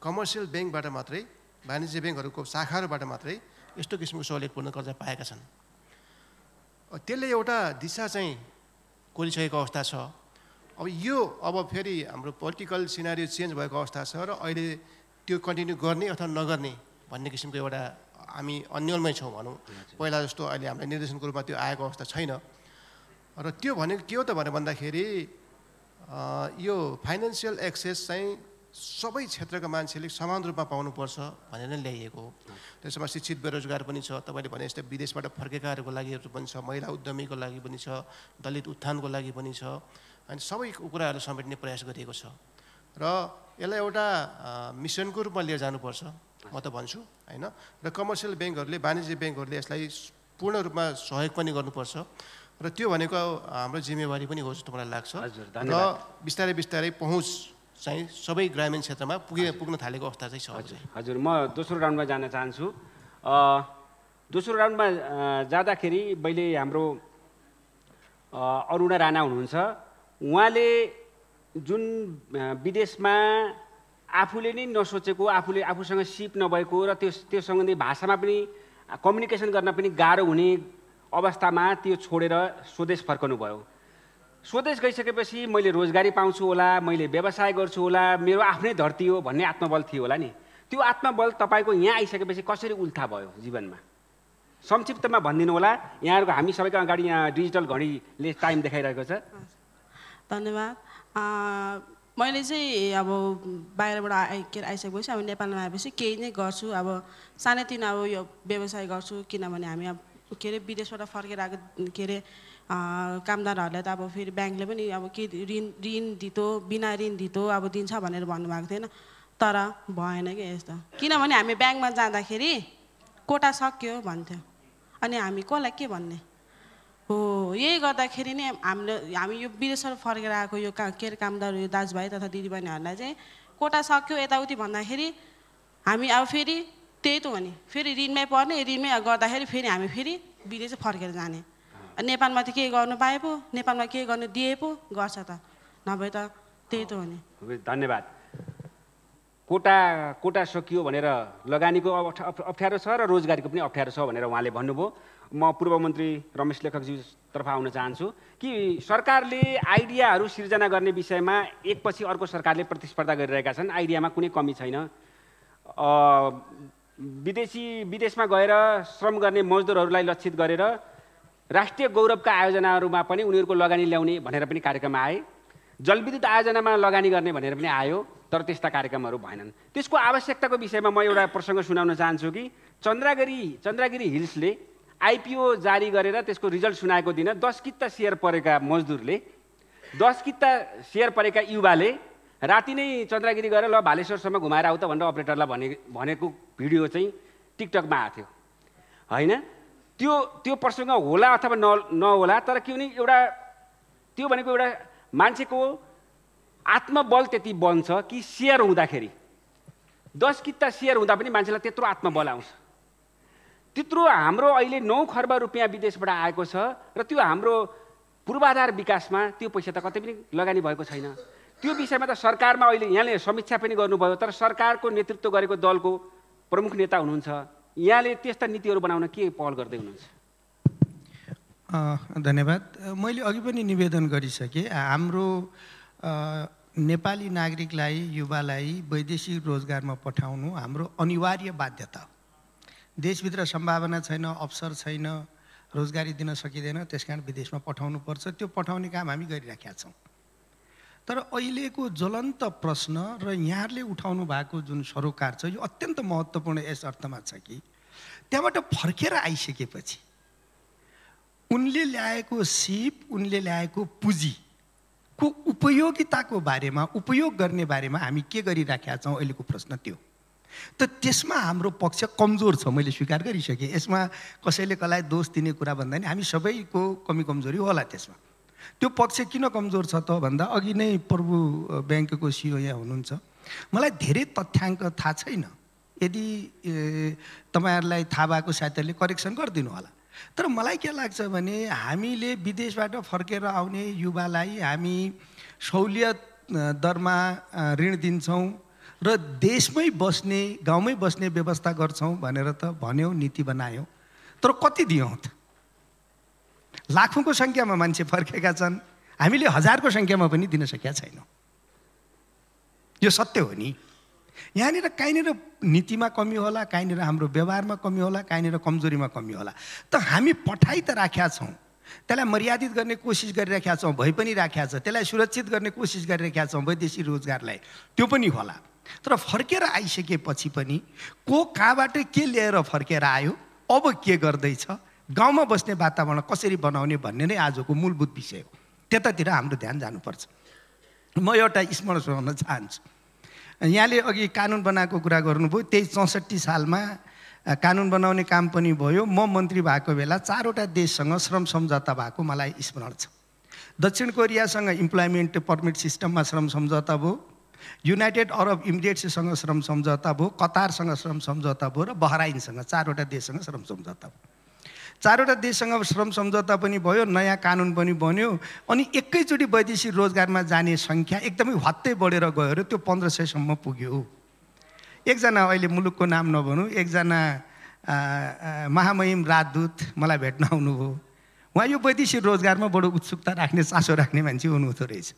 कमर्सियल बैंकबाट मात्रै वाणिज्य बैंकहरूको शाखाहरूबाट मात्रै यस्तो किसिमको सहुलियतपूर्ण कर्जा पाएका छन्। त्यसले एउटा दिशा चाहिँ कोरिसकेको अवस्था छ। अब फेरि हाम्रो पोलिटिकल सिनारियो चेन्ज भएको अवस्था छ र अहिले त्यो कन्टिन्यू गर्ने अथवा नगर्ने भन्ने किसिमको एउटा हामी अन्यलमै छौँ भनौँ। पहिला जस्तो अहिले हामीलाई निर्देशनको रूपमा त्यो आएको अवस्था छैन र त्यो भनेको के हो त भन्दाखेरि यो फाइनेन्सियल एक्सेस चाहिँ सबै क्षेत्रका मान्छेले समान रूपमा पाउनुपर्छ भनेर नै ल्याइएको हो। त्यसमा शिक्षित बेरोजगार पनि छ, तपाईँले भने जस्तै विदेशबाट फर्केकाहरूको लागि पनि छ, महिला उद्यमीको लागि पनि छ, दलित उत्थानको लागि पनि छ, अनि सबै कुराहरू समेट्ने प्रयास गरिएको छ र यसलाई एउटा मिसनको रूपमा लिएर जानुपर्छ म त भन्छु हैन। र कमर्सियल बैंकहरूले वाणिज्य बैंकहरूले यसलाई पूर्ण रूपमा सहयोग पनि गर्नुपर्छ र त्यो भनेको हाम्रो जिम्मेवारी पनि हो जस्तो मलाई लाग्छ र बिस्तारै पहुँच चाहिँ सबै ग्रामीण क्षेत्रमा पुग्न थालेको अवस्था चाहिँ छ। हजुर, म दोस्रो राउन्डमा जान चाहन्छु। दोस्रो राउन्डमा जाँदाखेरि मैले हाम्रो अरुणा राणा हुनुहुन्छ, उहाँले जुन विदेशमा आफूले नै नसोचेको, आफूसँग सिप नभएको र त्यो सम्बन्धी भाषामा पनि कम्युनिकेसन गर्न पनि गाह्रो हुने अवस्थामा त्यो छोडेर स्वदेश फर्कनु भयो। स्वदेश गइसकेपछि मैले रोजगारी पाउँछु होला, मैले व्यवसाय गर्छु होला, मेरो आफ्नै धरती हो भन्ने आत्मबल थियो होला नि। त्यो आत्मबल तपाईँको यहाँ आइसकेपछि कसरी उल्था भयो जीवनमा? संक्षिप्तमा भनिदिनु होला। यहाँहरूको हामी सबैको अगाडि यहाँ डिजिटल घडीले टाइम देखाइरहेको छ। धन्यवाद। मैले चाहिँ अब बाहिरबाट आइसकेपछि अब नेपालमा आएपछि केही नै गर्छु, अब सानैतिनो अब यो व्यवसाय गर्छु, किनभने हामी अब विदेशबाट फर्केर आएको कामदारहरूलाई त अब फेरि ब्याङ्कले पनि अब के ऋण दितो, बिना ऋण दितो अब दिन्छ भनेर भन्नुभएको थिएन, तर भएन कि यस्तो। किनभने हामी ब्याङ्कमा जाँदाखेरि कोटा सक्यो भन्थ्यो, अनि हामी कसलाई के भन्ने हो। यही गर्दाखेरि नै हामी यो विदेशबाट फर्केर आएको यो कामदार यो दाजुभाइ तथा दिदीबहिनीहरूलाई चाहिँ कोटा सक्यो यताउति भन्दाखेरि हामी अब फेरि त्यही त हो नि, फेरि ऋणमै पर्ने, ऋणमै गर्दाखेरि फेरि हामी फेरि विदेश फर्केर जाने। नेपालमा त के गर्नु पाए पो, नेपालमा के गर्नु दिए पो गर्छ त, नभए त त्यही त हो नि। धन्यवाद। कोटा सकियो भनेर लगानीको अप्ठ्यारो छ र रोजगारीको पनि अप्ठ्यारो छ भनेर उहाँले भन्नुभयो। म पूर्व मन्त्री रमेश लेखकजीतर्फ आउन चाहन्छु कि सरकारले आइडियाहरू सिर्जना गर्ने विषयमा एकपछि अर्को सरकारले प्रतिस्पर्धा गरिरहेका छन्, आइडियामा कुनै कमी छैन। विदेशमा गएर श्रम गर्ने मजदुरहरूलाई लक्षित गरेर राष्ट्रिय गौरवका आयोजनाहरूमा पनि उनीहरूको लगानी ल्याउने भनेर पनि कार्यक्रम आए जलविद्युत आयोजनामा लगानी गर्ने भनेर पनि आयो, तर त्यस्ता कार्यक्रमहरू भएनन्। त्यसको आवश्यकताको विषयमा म एउटा प्रसङ्ग सुनाउन चाहन्छु कि चन्द्रगिरी हिल्सले आइपिओ जारी गरेर त्यसको रिजल्ट सुनाएको दिन 10 किता सेयर परेका मजदुरले 10 किता सेयर परेका युवाले राति नै चन्द्रगिरी गएर ल भालेश्वरसम्म घुमाएर आऊ त भनेर अपरेटरलाई भनेको भिडियो चाहिँ टिकटकमा आएको थियो होइन। त्यो प्रसङ्ग होला अथवा नहोला, तर के भने त्यो भनेको एउटा मान्छेको आत्मबल त्यति बन्छ कि सेयर हुँदाखेरि 10 किता सेयर हुँदा पनि मान्छेलाई त्यत्रो आत्मबल आउँछ। त्यत्रो हाम्रो अहिले 9 खर्ब रुपियाँ विदेशबाट आएको छ र त्यो हाम्रो पूर्वाधार विकासमा त्यो पैसा त कतै पनि लगानी भएको छैन। त्यो विषयमा त सरकारमा अहिले यहाँले समीक्षा पनि गर्नुभयो, तर सरकारको नेतृत्व गरेको दलको प्रमुख नेता हुनुहुन्छ, यहाँले त्यस्ता नीतिहरू बनाउन के पहल गर्दै हुनुहुन्छ? धन्यवाद। मैले अघि पनि निवेदन गरिसकेँ, हाम्रो नेपाली नागरिकलाई युवालाई वैदेशिक रोजगारमा पठाउनु हाम्रो अनिवार्य बाध्यता हो। देशभित्र सम्भावना छैन, अवसर छैन, रोजगारी दिन सकिँदैन, त्यसकारण विदेशमा पठाउनु पर्छ। त्यो पठाउने काम हामी गरिराखेका छौँ। तर अहिलेको ज्वलन्त प्रश्न र यहाँहरूले उठाउनु भएको जुन सरोकार छ यो अत्यन्त महत्त्वपूर्ण यस अर्थमा छ कि त्यहाँबाट फर्केर आइसकेपछि उनले ल्याएको सिप, उनले ल्याएको पुँजीको उपयोगिताको बारेमा, उपयोग गर्ने बारेमा हामी के गरिराखेका छौँ अहिलेको प्रश्न त्यो। त त्यसमा हाम्रो पक्ष कमजोर छ, मैले स्वीकार गरिसकेँ। यसमा कसैले कसलाई दोष दिने कुरा भन्दा नि हामी सबैको कमी कमजोरी होला त्यसमा। त्यो पक्ष किन कमजोर छ त भन्दा अघि नै प्रभु ब्याङ्कको सिइओ यहाँ हुनुहुन्छ, मलाई धेरै तथ्याङ्क थाहा छैन। यदि तपाईँहरूलाई थाहा भएको साथीहरूले करेक्सन गरिदिनु होला। तर मलाई के लाग्छ भने हामीले विदेशबाट फर्केर आउने युवालाई हामी सहुलियत दरमा ऋण दिन्छौँ र देशमै बस्ने, गाउँमै बस्ने व्यवस्था गर्छौँ भनेर त भन्यौँ, नीति बनायौँ, तर कति दियौँ त? लाखौँको सङ्ख्यामा मान्छे फर्केका छन्, हामीले हजारको सङ्ख्यामा पनि दिन सकेका छैनौँ। यो सत्य हो नि। यहाँनिर कहीँनिर नीतिमा कमी होला, कहीँनिर हाम्रो व्यवहारमा कमी होला, कहीँनिर कमजोरीमा कमी होला। त हामी पठाइ त राखेका छौँ, त्यसलाई मर्यादित गर्ने कोसिस गरिराखेका छौँ, भइ पनि राखेका छ, त्यसलाई सुरक्षित गर्ने कोसिस गरिराखेका छौँ वैदेशिक रोजगारलाई, त्यो पनि होला। तर फर्केर आइसकेपछि पनि को कहाँबाट के लिएर फर्केर आयो, अब के गर्दैछ, गाउँमा बस्ने वातावरण कसरी बनाउने भन्ने नै आजको मूलभूत विषय हो। त्यतातिर हाम्रो ध्यान जानुपर्छ। म एउटा स्मरण सुनाउन चाहन्छु। यहाँले अघि कानुन बनाएको कुरा गर्नुभयो, त्यही 64 सालमा कानुन बनाउने काम पनि भयो। म मन्त्री भएको बेला 4वटा देशसँग श्रम सम्झौता भएको मलाई स्मरण छ। दक्षिण कोरियासँग इम्प्लोइमेन्ट पर्मिट सिस्टममा श्रम सम्झौता भयो, युनाइटेड अरब इमिरेट्ससँग श्रम सम्झौता भयो, कतारसँग श्रम सम्झौता भयो र बहराइनसँग, 4वटा देशसँग श्रम सम्झौता भयो। 4वटा देशसँग श्रम सम्झौता पनि भयो, नयाँ कानुन पनि बन्यो। अनि एकैचोटि वैदेशिक रोजगारमा जाने सङ्ख्या एकदमै हत्तै बढेर गयो र त्यो 1500सम्म पुग्यो। एकजना, अहिले मुलुकको नाम नभनौँ, एकजना महामहिम राजदूत मलाई भेट्न आउनुभयो। उहाँ यो वैदेशिक रोजगारमा बडो उत्सुकता राख्ने, चासो राख्ने मान्छे हुनुहुँदो रहेछ।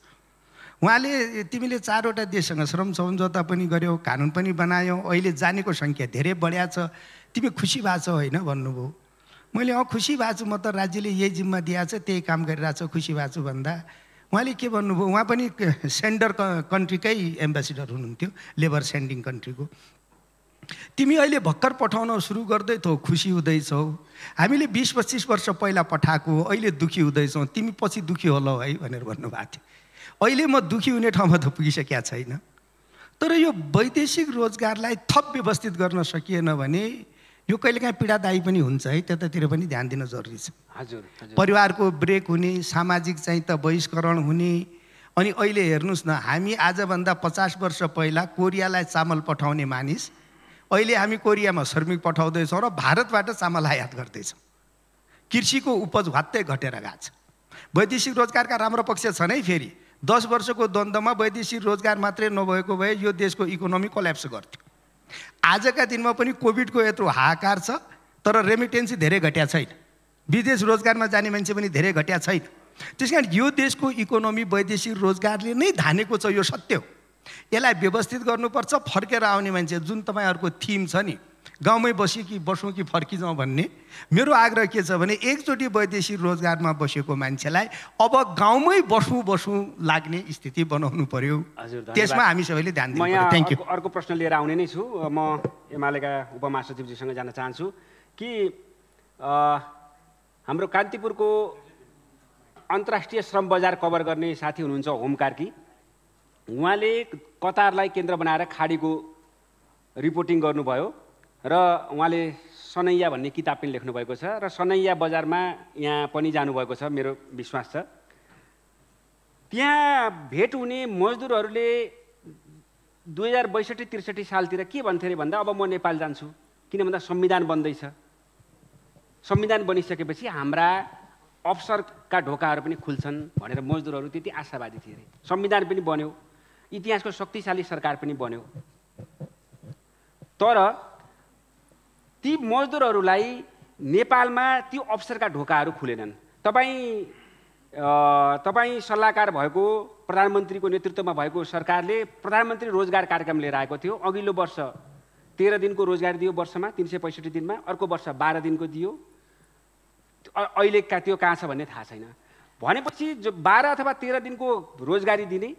उहाँले तिमीले 4वटा देशसँग श्रम सम्झौता पनि गर्यौ, कानुन पनि बनायौ, अहिले जानेको सङ्ख्या धेरै बढ्या छ, तिमी खुसी भएको छौ होइन भन्नुभयो। मैले खुसी भएको छु, म त राज्यले यही जिम्मा दिएको छ, त्यही काम गरिरहेको छु, खुसी भएको छु भन्दा उहाँले के भन्नुभयो, उहाँ पनि सेन्डर कन्ट्रीकै एम्बेसिडर हुनुहुन्थ्यो, लेबर सेन्डिङ कन्ट्रीको। तिमी अहिले भर्खर पठाउन सुरु गर्दै थौ, खुसी हुँदैछौ, हामीले 20-25 वर्ष पहिला पठाएको, अहिले दुःखी हुँदैछौ, तिमी पछि दुःखी होला है भनेर भन्नुभएको थियो। अहिले म दुःखी हुने ठाउँमा त पुगिसकेका छैन। तर यो वैदेशिक रोजगारलाई थप व्यवस्थित गर्न सकिएन भने यो कहिलेकाहीँ पीडादायी पनि हुन्छ है, त्यतातिर पनि ध्यान दिन जरुरी छ। हजुर। परिवारको ब्रेक हुने, सामाजिक चाहिँ त बहिष्करण हुने। अनि अहिले हेर्नुहोस् न, हामी आजभन्दा 50 वर्ष पहिला कोरियालाई चामल पठाउने मानिस, अहिले हामी कोरियामा श्रमिक पठाउँदैछौँ र भारतबाट चामल आयात गर्दैछौँ। कृषिको उपज हत्तै घटेर गएको छ। वैदेशिक रोजगारका राम्रो पक्ष छन् है। फेरि 10 वर्षको द्वन्द्वमा वैदेशिक रोजगार मात्रै नभएको भए यो देशको इकोनोमी कोल्याप्स गर्थ्यो। आजका दिनमा पनि कोभिडको यत्रो हाहाकार छ, तर रेमिटेन्स धेरै घट्या छैन, विदेश रोजगारमा जाने मान्छे पनि धेरै घट्या छैन। त्यसकारण यो देशको इकोनोमी वैदेशिक रोजगारले नै धानेको छ, यो सत्य हो। यसलाई व्यवस्थित गर्नुपर्छ। फर्केर आउने मान्छे, जुन तपाईँहरूको थिम छ नि, गाउँमै बसौँ कि फर्किजाउँ भन्ने मेरो आग्रह के छ भने एकचोटि वैदेशिक रोजगारमा बसेको मान्छेलाई अब गाउँमै बसौँ लाग्ने स्थिति बनाउनु पर्यो। त्यसमा हामी सबैले ध्यान दिनु पर्यो। Thank you. अर्को प्रश्न लिएर आउने नै छु। म एमालेका उपमहासचिवजीसँग जान चाहन्छु कि हाम्रो कान्तिपुरको अन्तर्राष्ट्रिय श्रम बजार कभर गर्ने साथी हुनुहुन्छ होम कार्की, उहाँले कतारलाई केन्द्र बनाएर खाडीको रिपोर्टिङ गर्नुभयो र उहाँले सनैया भन्ने किताब पनि लेख्नुभएको छ र सनैया बजारमा यहाँ पनि जानुभएको छ, मेरो विश्वास छ। त्यहाँ भेट हुने मजदुरहरूले 2062-63 सालतिर के भन्थे अरे भन्दा अब म नेपाल जान्छु, किन भन्दा संविधान बन्दैछ। संविधान बनिसकेपछि हाम्रा अवसरका ढोकाहरू पनि खुल्छन् भनेर मजदुरहरू त्यति आशावादी थिए अरे। संविधान पनि बन्यो, इतिहासको शक्तिशाली सरकार पनि बन्यो, तर ती मजदुरहरूलाई नेपालमा त्यो अवसरका ढोकाहरू खुलेनन्। तपाईँ सल्लाहकार भएको प्रधानमन्त्रीको नेतृत्वमा भएको सरकारले प्रधानमन्त्री रोजगार कार्यक्रम लिएर आएको थियो। अघिल्लो वर्ष 13 दिनको रोजगारी दियो वर्षमा 365 दिनमा, अर्को वर्ष 12 दिनको दियो। अहिलेका त्यो कहाँ छ भन्ने थाहा छैन। भनेपछि जो 12 अथवा 13 दिनको रोजगारी दिने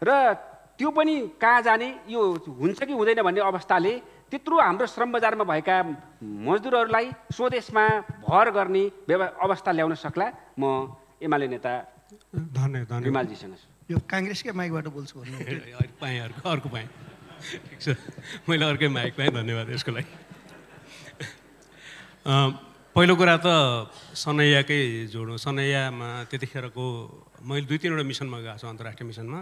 र त्यो पनि कहाँ जाने, यो हुन्छ कि हुँदैन भन्ने अवस्थाले त्यत्रो हाम्रो श्रम बजारमा भएका मजदुरहरूलाई स्वदेशमा भर गर्ने अवस्था ल्याउन सक्ला। म एमाले नेता रिमालजीसँग यो काङ्ग्रेसकै माइकबाट बोल्छु भन्नु पाएँ, अर्को पाएँ। ठिक छ, मैले अर्कै माइक पाएँ, धन्यवाद यसको लागि। पहिलो कुरा त सनैयाकै जोडौँ। सनैयामा त्यतिखेरको मैले 2-3वटा मिसनमा गएको छु, अन्तर्राष्ट्रिय मिसनमा।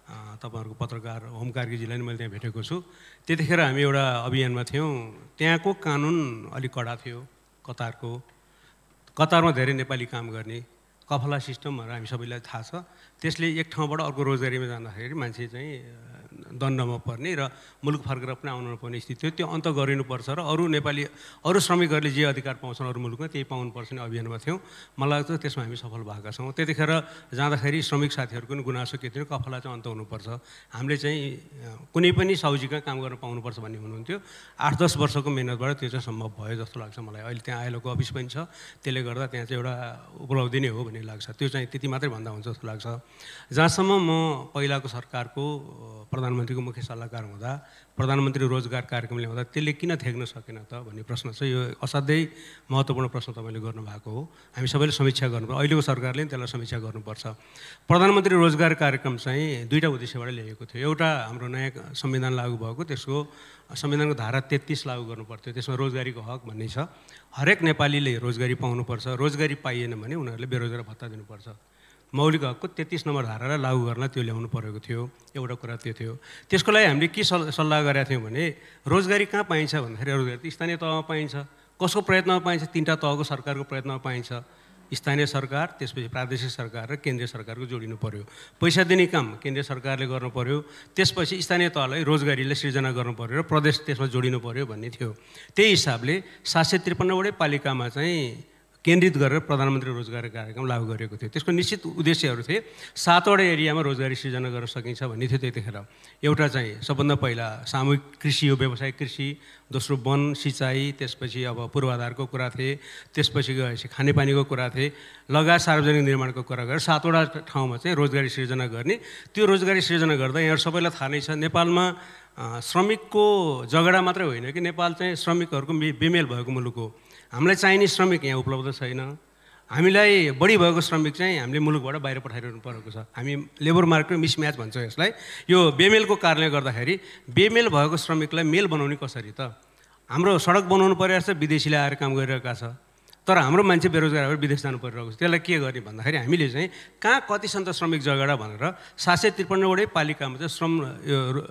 तपाईँहरूको पत्रकार होम कार्कीजीलाई नि मैले त्यहाँ भेटेको छु। त्यतिखेर हामी एउटा अभियानमा थियौँ। त्यहाँको कानुन अलिक कडा थियो। कतारमा धेरै नेपाली काम गर्ने कफला सिस्टमहरू हामी सबैलाई थाहा छ। त्यसले एक ठाउँबाट अर्को रोजगारीमा जाँदाखेरि मान्छे चाहिँ दण्डमा पर्ने र मुलुक फर्केर पनि आउनु नपर्ने स्थिति थियो। त्यो अन्त गरिनुपर्छ र अरू श्रमिकहरूले जे अधिकार पाउँछन् अरू मुलुकमा त्यही पाउनुपर्छ भन्ने अभियानमा थियौँ। मलाई लाग्छ त्यसमा हामी सफल भएका छौँ। त्यतिखेर जाँदाखेरि श्रमिक साथीहरूको पनि गुनासो के थियो, कफला चाहिँ अन्त हुनुपर्छ, हामीले चाहिँ कुनै पनि साउजीका काम गर्न पाउनुपर्छ भन्ने हुनुहुन्थ्यो। 8-10 वर्षको मेहनतबाट त्यो चाहिँ सम्भव भयो जस्तो लाग्छ मलाई। अहिले त्यहाँ आइएलओको अफिस पनि छ, त्यसले गर्दा त्यहाँ चाहिँ एउटा उपलब्धि नै हो भन्ने लाग्छ। त्यो चाहिँ त्यति मात्रै भन्दा हुन्छ जस्तो लाग्छ। जहाँसम्म म पहिलाको सरकारको प्रधानमन्त्रीको मुख्य सल्लाहकार हुँदा प्रधानमन्त्री रोजगार कार्यक्रम ल्याउँदा त्यसले किन थ्याक्न सकेन त भन्ने प्रश्न छ। यो असाध्यै महत्त्वपूर्ण प्रश्न तपाईँले गर्नुभएको हो। हामी सबैले समीक्षा गर्नुपर्छ, अहिलेको सरकारले पनि त्यसलाई समीक्षा गर्नुपर्छ। प्रधानमन्त्री रोजगार कार्यक्रम चाहिँ 2टा उद्देश्यबाट ल्याएको थियो। एउटा हाम्रो नयाँ संविधान लागू भएको, त्यसको संविधानको धारा 33 लागू गर्नुपर्थ्यो। त्यसमा रोजगारीको हक भन्ने छ। हरेक नेपालीले रोजगारी पाउनुपर्छ, रोजगारी पाइएन भने उनीहरूले बेरोजगार भत्ता दिनुपर्छ। मौलिक हकको 33 नम्बर धारालाई लागू गर्न त्यो ल्याउनु परेको थियो। एउटा कुरा त्यो थियो। त्यसको लागि हामीले के सल्लाह गरेका थियौँ भने रोजगारी कहाँ पाइन्छ भन्दाखेरि रोजगारी त स्थानीय तहमा पाइन्छ। कसको प्रयत्नमा पाइन्छ? 3टा तहको सरकारको प्रयत्नमा पाइन्छ। स्थानीय सरकार, त्यसपछि प्रादेशिक सरकार र केन्द्रीय सरकारको जोडिनु पर्यो। पैसा दिने काम केन्द्रीय सरकारले गर्नु पर्यो, त्यसपछि स्थानीय तहलाई रोजगारीले सृजना गर्नु पर्यो र प्रदेश त्यसमा जोडिनु पर्यो भन्ने थियो। त्यही हिसाबले 753वटै पालिकामा चाहिँ केन्द्रित गरेर प्रधानमन्त्री रोजगार कार्यक्रम लागू गरिएको थियो। त्यसको निश्चित उद्देश्यहरू थिए। 7वटा एरियामा रोजगारी सृजना गर्न सकिन्छ भन्ने थियो त्यतिखेर। एउटा चाहिँ सबभन्दा पहिला सामूहिक कृषि हो, व्यावसायिक कृषि। दोस्रो वन सिँचाइ, त्यसपछि अब पूर्वाधारको कुरा थिए। त्यसपछि गएपछि खानेपानीको कुरा थिए, लगायत सार्वजनिक निर्माणको कुरा गरेर 7वटा ठाउँमा चाहिँ रोजगारी सृजना गर्ने। त्यो रोजगारी सृजना गर्दा यहाँ सबैलाई थाहा नै छ, नेपालमा श्रमिकको झगडा मात्रै होइन कि नेपाल चाहिँ श्रमिकहरूको बेमेल भएको मुलुक हो। हामीलाई चाहिने श्रमिक यहाँ उपलब्ध छैन। हामीलाई बढी भएको श्रमिक चाहिँ हामीले मुलुकबाट बाहिर पठाइरहनु परेको छ। हामी लेबर मार्केट मिसम्याच भन्छौँ यसलाई। यो बेमेलको कारणले गर्दाखेरि बेमेल भएको श्रमिकलाई मेल बनाउने कसरी त? हाम्रो सडक बनाउनु परिरहेको छ, विदेशीले आएर काम गरिरहेका छ, तर हाम्रो मान्छे बेरोजगार भएर विदेश जानु परिरहेको छ। त्यसलाई के गर्ने भन्दाखेरि हामीले चाहिँ कहाँ कति छन् त श्रमिक झगडा भनेर 753वटै पालिकामा चाहिँ श्रम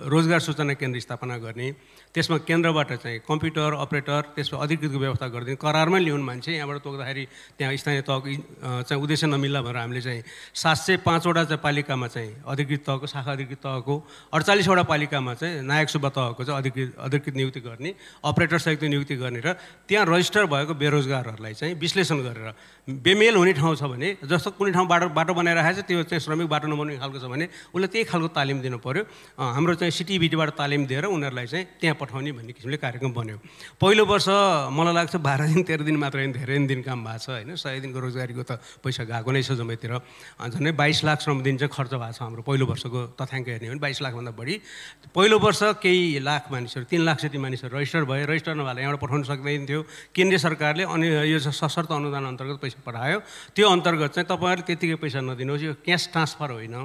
रोजगार सूचना केन्द्र स्थापना गर्ने। त्यसमा केन्द्रबाट चाहिँ कम्प्युटर अपरेटर, त्यसमा अधिकृतको व्यवस्था गरिदिने, करारमा ल्याउनु मान्छे। यहाँबाट तोक्दाखेरि त्यहाँ स्थानीय तहको चाहिँ उद्देश्य नमिल्ला भनेर हामीले चाहिँ 705वटा चाहिँ पालिकामा चाहिँ अधिकृत तहको, शाखा अधिकृत तहको, 48वटा पालिकामा चाहिँ नायक सुब्बा तहको चाहिँ अधिकृत नियुक्ति गर्ने, अपरेटर सहित नियुक्ति गर्ने र त्यहाँ रजिस्टर भएको बेरोजगारहरूलाई चाहिँ विश्लेषण गरेर बेमेल हुने ठाउँ छ भने, जस्तो कुनै ठाउँ बाटो बनाइरहेको छ, त्यो चाहिँ श्रमिक बाटो नबनाउने खालको छ भने उसले त्यही खालको तालिम दिनु पऱ्यो। हाम्रो चाहिँ सिटिभिटीबाट तालिम दिएर उनीहरूलाई चाहिँ त्यहाँ पठाउने भन्ने किसिमले कार्यक्रम बन्यो। पहिलो वर्ष मलाई लाग्छ 12 दिन 13 दिन मात्र धेरै दिन काम भएको छ होइन। 100 दिनको रोजगारीको त पैसा गएको नै छ जम्मैतिर। झन्डै 22 लाख श्रम दिन चाहिँ खर्च भएको छ हाम्रो पहिलो वर्षको तथ्याङ्क हेर्ने हो भने 22 लाखभन्दा बढी। पहिलो वर्ष केही लाख मानिसहरू 3 लाख जति मानिसहरू रजिस्टर भए। रजिस्टर नभएर यहाँबाट पठाउन सक्दैन थियो। केन्द्रीय सरकारले अनि यो सशर्त अनुदान अन्तर्गत पैसा पठायो। त्यो अन्तर्गत चाहिँ तपाईँहरूले त्यतिकै पैसा नदिनुहोस्, यो क्यास ट्रान्सफर होइन,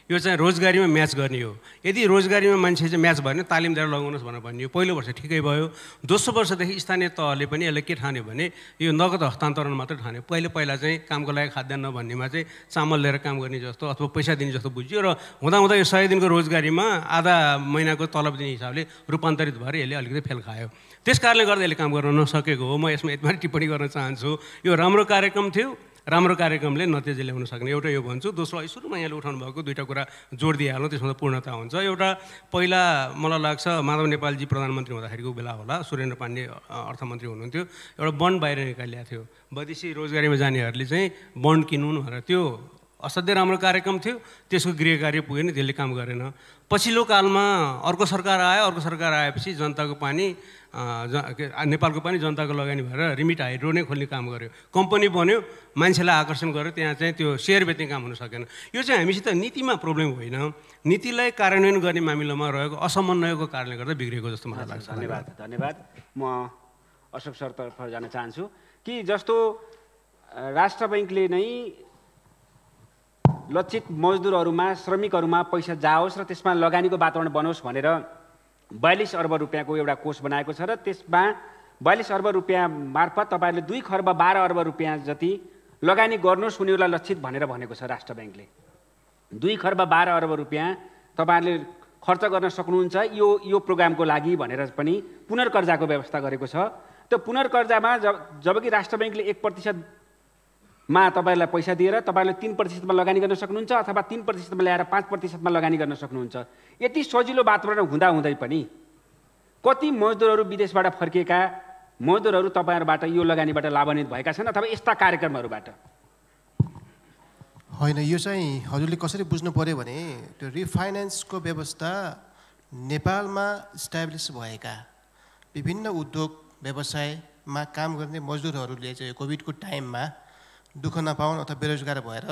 यो चाहिँ रोजगारीमा म्याच गर्ने हो। यदि रोजगारीमा मान्छे चाहिँ म्याच भएन तालिम दिएर लगाउनुहोस् भनेर भन्यो। पहिलो वर्ष ठिकै भयो। दोस्रो वर्षदेखि स्थानीय तहले पनि यसले के ठान्यो भने यो नगद हस्तान्तरण मात्रै ठान्यो। पहिला चाहिँ कामको लागि खाद्यान्न भन्नेमा चाहिँ चामल लिएर काम गर्ने जस्तो अथवा पैसा दिने जस्तो बुझ्यो र हुँदाहुँदा यो 100 दिनको रोजगारीमा आधा महिनाको तलब दिने हिसाबले रूपान्तरित भएर यसले अलिकति फेल खायो। त्यस कारणले गर्दा यसले काम गर्न नसकेको हो। म यसमा यति मात्रै टिप्पणी गर्न चाहन्छु। यो राम्रो कार्यक्रम थियो। राम्रो कार्यक्रमले नतिजा ल्याउन सक्ने एउटा यो भन्छु। दोस्रो सुरुमा यहाँले उठाउनु भएको दुईवटा कुरा जोड दिइहाल्नु, त्यसमा पूर्णता हुन्छ। एउटा पहिला मलाई लाग्छ माधव नेपालजी प्रधानमन्त्री हुँदाखेरिको बेला होला, सुरेन्द्र पाण्डे अर्थमन्त्री हुनुहुन्थ्यो, एउटा बन्ड बाहिर निकालिएको थियो। वैदेशिक रोजगारीमा जानेहरूले चाहिँ बन्ड किन्नु भनेर। त्यो असाध्यै राम्रो कार्यक्रम थियो। त्यसको गृह कार्य पुगेन, त्यसले काम गरेन। पछिल्लो कालमा अर्को सरकार आयो। अर्को सरकार आएपछि जनताको पानी नेपालको पनि जनताको लगानी भएर रिमिट हाइड्रो नै खोल्ने काम गर्यो। कम्पनी बन्यो, मान्छेलाई आकर्षण गर्यो, त्यहाँ चाहिँ त्यो सेयर बेच्ने काम हुन सकेन। यो चाहिँ हामीसित नीतिमा प्रब्लम होइन, नीतिलाई कार्यान्वयन गर्ने मामिलामा रहेको असमन्वयको कारणले गर्दा बिग्रेको जस्तो मलाई लाग्छ। धन्यवाद धन्यवाद। म अशोक सरतर्फ जान चाहन्छु कि जस्तो राष्ट्र बैङ्कले नै लक्षित मजदुरहरूमा श्रमिकहरूमा पैसा जाओस् र त्यसमा लगानीको वातावरण बनोस् भनेर 42 अर्ब रुपियाँको एउटा कोष बनाएको छ र त्यसमा 42 अर्ब रुपियाँ मार्फत तपाईँहरूले 2 खर्ब 12 अर्ब रुपियाँ जति लगानी गर्नुहोस् उनीहरूलाई लक्षित भनेर भनेको छ राष्ट्र ब्याङ्कले। 2 खर्ब 12 अर्ब रुपियाँ तपाईँहरूले खर्च गर्न सक्नुहुन्छ यो प्रोग्रामको लागि भनेर पनि पुनर्कर्जाको व्यवस्था गरेको छ। त्यो पुनर्कर्जामा जबकि राष्ट्र ब्याङ्कले 1% मा तपाईँहरूलाई पैसा दिएर तपाईँहरूले 3% मा लगानी गर्न सक्नुहुन्छ अथवा 3% मा ल्याएर 5% मा लगानी गर्न सक्नुहुन्छ। यति सजिलो वातावरण हुँदाहुँदै पनि कति मजदुरहरू विदेशबाट फर्किएका मजदुरहरू तपाईँहरूबाट यो लगानीबाट लाभान्वित भएका छन् अथवा यस्ता कार्यक्रमहरूबाट? होइन, यो चाहिँ हजुरले कसरी बुझ्नु पर्यो भने त्यो रिफाइनेन्सको व्यवस्था नेपालमा इस्टाब्लिस भएका विभिन्न उद्योग व्यवसायमा काम गर्ने मजदुरहरूले चाहिँ कोभिडको टाइममा दुःख नपाउन् अथवा बेरोजगार भएर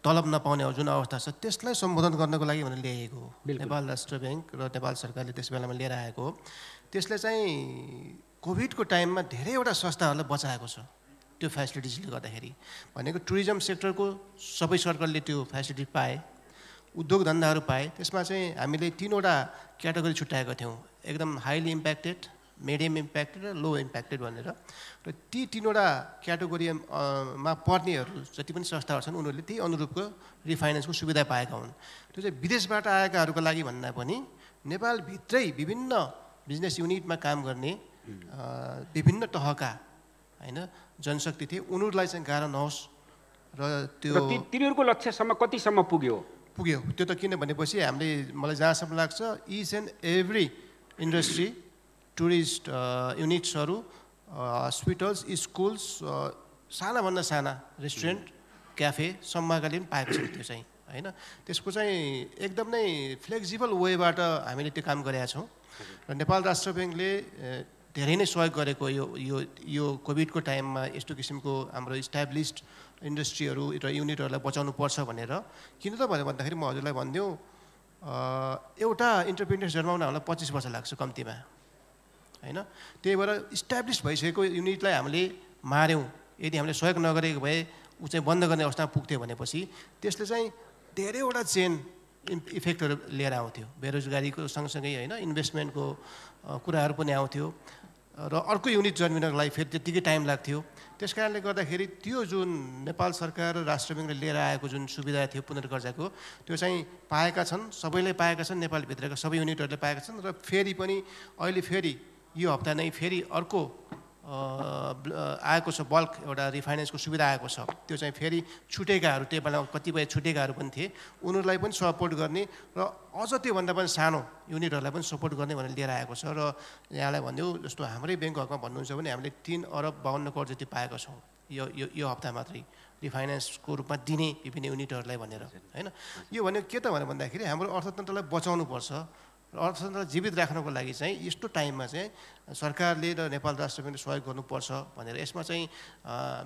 तलब नपाउने जुन अवस्था छ त्यसलाई सम्बोधन गर्नको लागि भनेर ल्याएको हो नेपाल राष्ट्र ब्याङ्क र नेपाल सरकारले त्यस बेलामा लिएर आएको हो। त्यसले चाहिँ कोभिडको टाइममा धेरैवटा संस्थाहरूलाई बचाएको छ त्यो फेसिलिटिजले गर्दाखेरि। भनेको टुरिज्म सेक्टरको सबै सर्कलले त्यो फेसिलिटी पाए, उद्योग धन्दाहरू पाए। त्यसमा चाहिँ हामीले 3वटा क्याटेगोरी छुट्याएका थियौँ, एकदम हाइली इम्प्याक्टेड, मिडियम इम्प्याक्टेड र लो इम्प्याक्टेड भनेर। र ती 3वटा क्याटेगोरीमा पर्नेहरू जति पनि संस्थाहरू छन् उनीहरूले त्यही अनुरूपको रिफाइनेन्सको सुविधा पाएका हुन्। त्यो चाहिँ विदेशबाट आएकाहरूको लागि भन्दा पनि नेपालभित्रै विभिन्न बिजनेस युनिटमा काम गर्ने विभिन्न तहका होइन जनशक्ति थिए, उनीहरूलाई चाहिँ गाह्रो नहोस् र त्यो तिनीहरूको लक्ष्यसम्म कतिसम्म पुग्यो? त्यो त किन भनेपछि हामीले मलाई जहाँसम्म लाग्छ each and every industry, tourist युनिट्सहरू, हस्पिटल्स, स्कुल्स, सानाभन्दा साना रेस्टुरेन्ट, क्याफे सम्मकाले पनि पाएको छ त्यो चाहिँ होइन। त्यसको चाहिँ एकदम नै फ्लेक्सिबल वेबाट हामीले त्यो काम गरेका छौँ र नेपाल राष्ट्र ब्याङ्कले धेरै नै सहयोग गरेको यो कोभिडको टाइममा यस्तो किसिमको हाम्रो इस्टाब्लिस्ड इन्डस्ट्रीहरू र युनिटहरूलाई बचाउनु पर्छ भनेर। किन त भनेर भन्दाखेरि म हजुरलाई भनिदिउँ, एउटा इन्टरप्रेन्योर जन्माउन हामीलाई 25 वर्ष लाग्छ कम्तीमा होइन। त्यही भएर इस्टाब्लिस भइसकेको युनिटलाई हामीले मार्यौँ, यदि हामीले सहयोग नगरेको भए ऊ चाहिँ बन्द गर्ने अवस्थामा पुग्थ्यो भनेपछि त्यसले चाहिँ धेरैवटा चेन इफेक्टहरू लिएर आउँथ्यो। बेरोजगारीको सँगसँगै होइन इन्भेस्टमेन्टको कुराहरू पनि आउँथ्यो र अर्को युनिट जन्मिनको लागि फेरि त्यत्तिकै टाइम लाग्थ्यो। त्यस कारणले गर्दाखेरि त्यो जुन नेपाल सरकार र राष्ट्र ब्याङ्कले लिएर आएको जुन सुविधा थियो पुनर्कर्जाको त्यो चाहिँ पाएका छन्, सबैले पाएका छन्, नेपालभित्रका सबै युनिटहरूले पाएका छन्। र फेरि पनि अहिले फेरि यो हप्ता नै फेरि अर्को आएको छ बल्क एउटा रिफाइनेन्सको सुविधा आएको छ। त्यो चाहिँ फेरि छुटेकाहरू त्यही बेला कतिपय छुटेकाहरू पनि थिए उनीहरूलाई पनि सपोर्ट गर्ने र अझ त्योभन्दा पनि सानो युनिटहरूलाई पनि सपोर्ट गर्ने भनेर लिएर आएको छ। र यहाँलाई भनिदिउँ जस्तो हाम्रै ब्याङ्क हकमा भन्नुहुन्छ भने हामीले 3 अरब 52 करोड जति पाएका छौँ यो हप्ता मात्रै रिफाइनेन्सको रूपमा दिने विभिन्न युनिटहरूलाई भनेर होइन। यो भनेको के त भनेर भन्दाखेरि हाम्रो अर्थतन्त्रलाई बचाउनु पर्छ अर्थतन्त्रलाई जीवित राख्नको लागि चाहिँ यस्तो टाइममा चाहिँ सरकारले र नेपाल राष्ट्र ब्याङ्कले सहयोग गर्नुपर्छ भनेर यसमा चाहिँ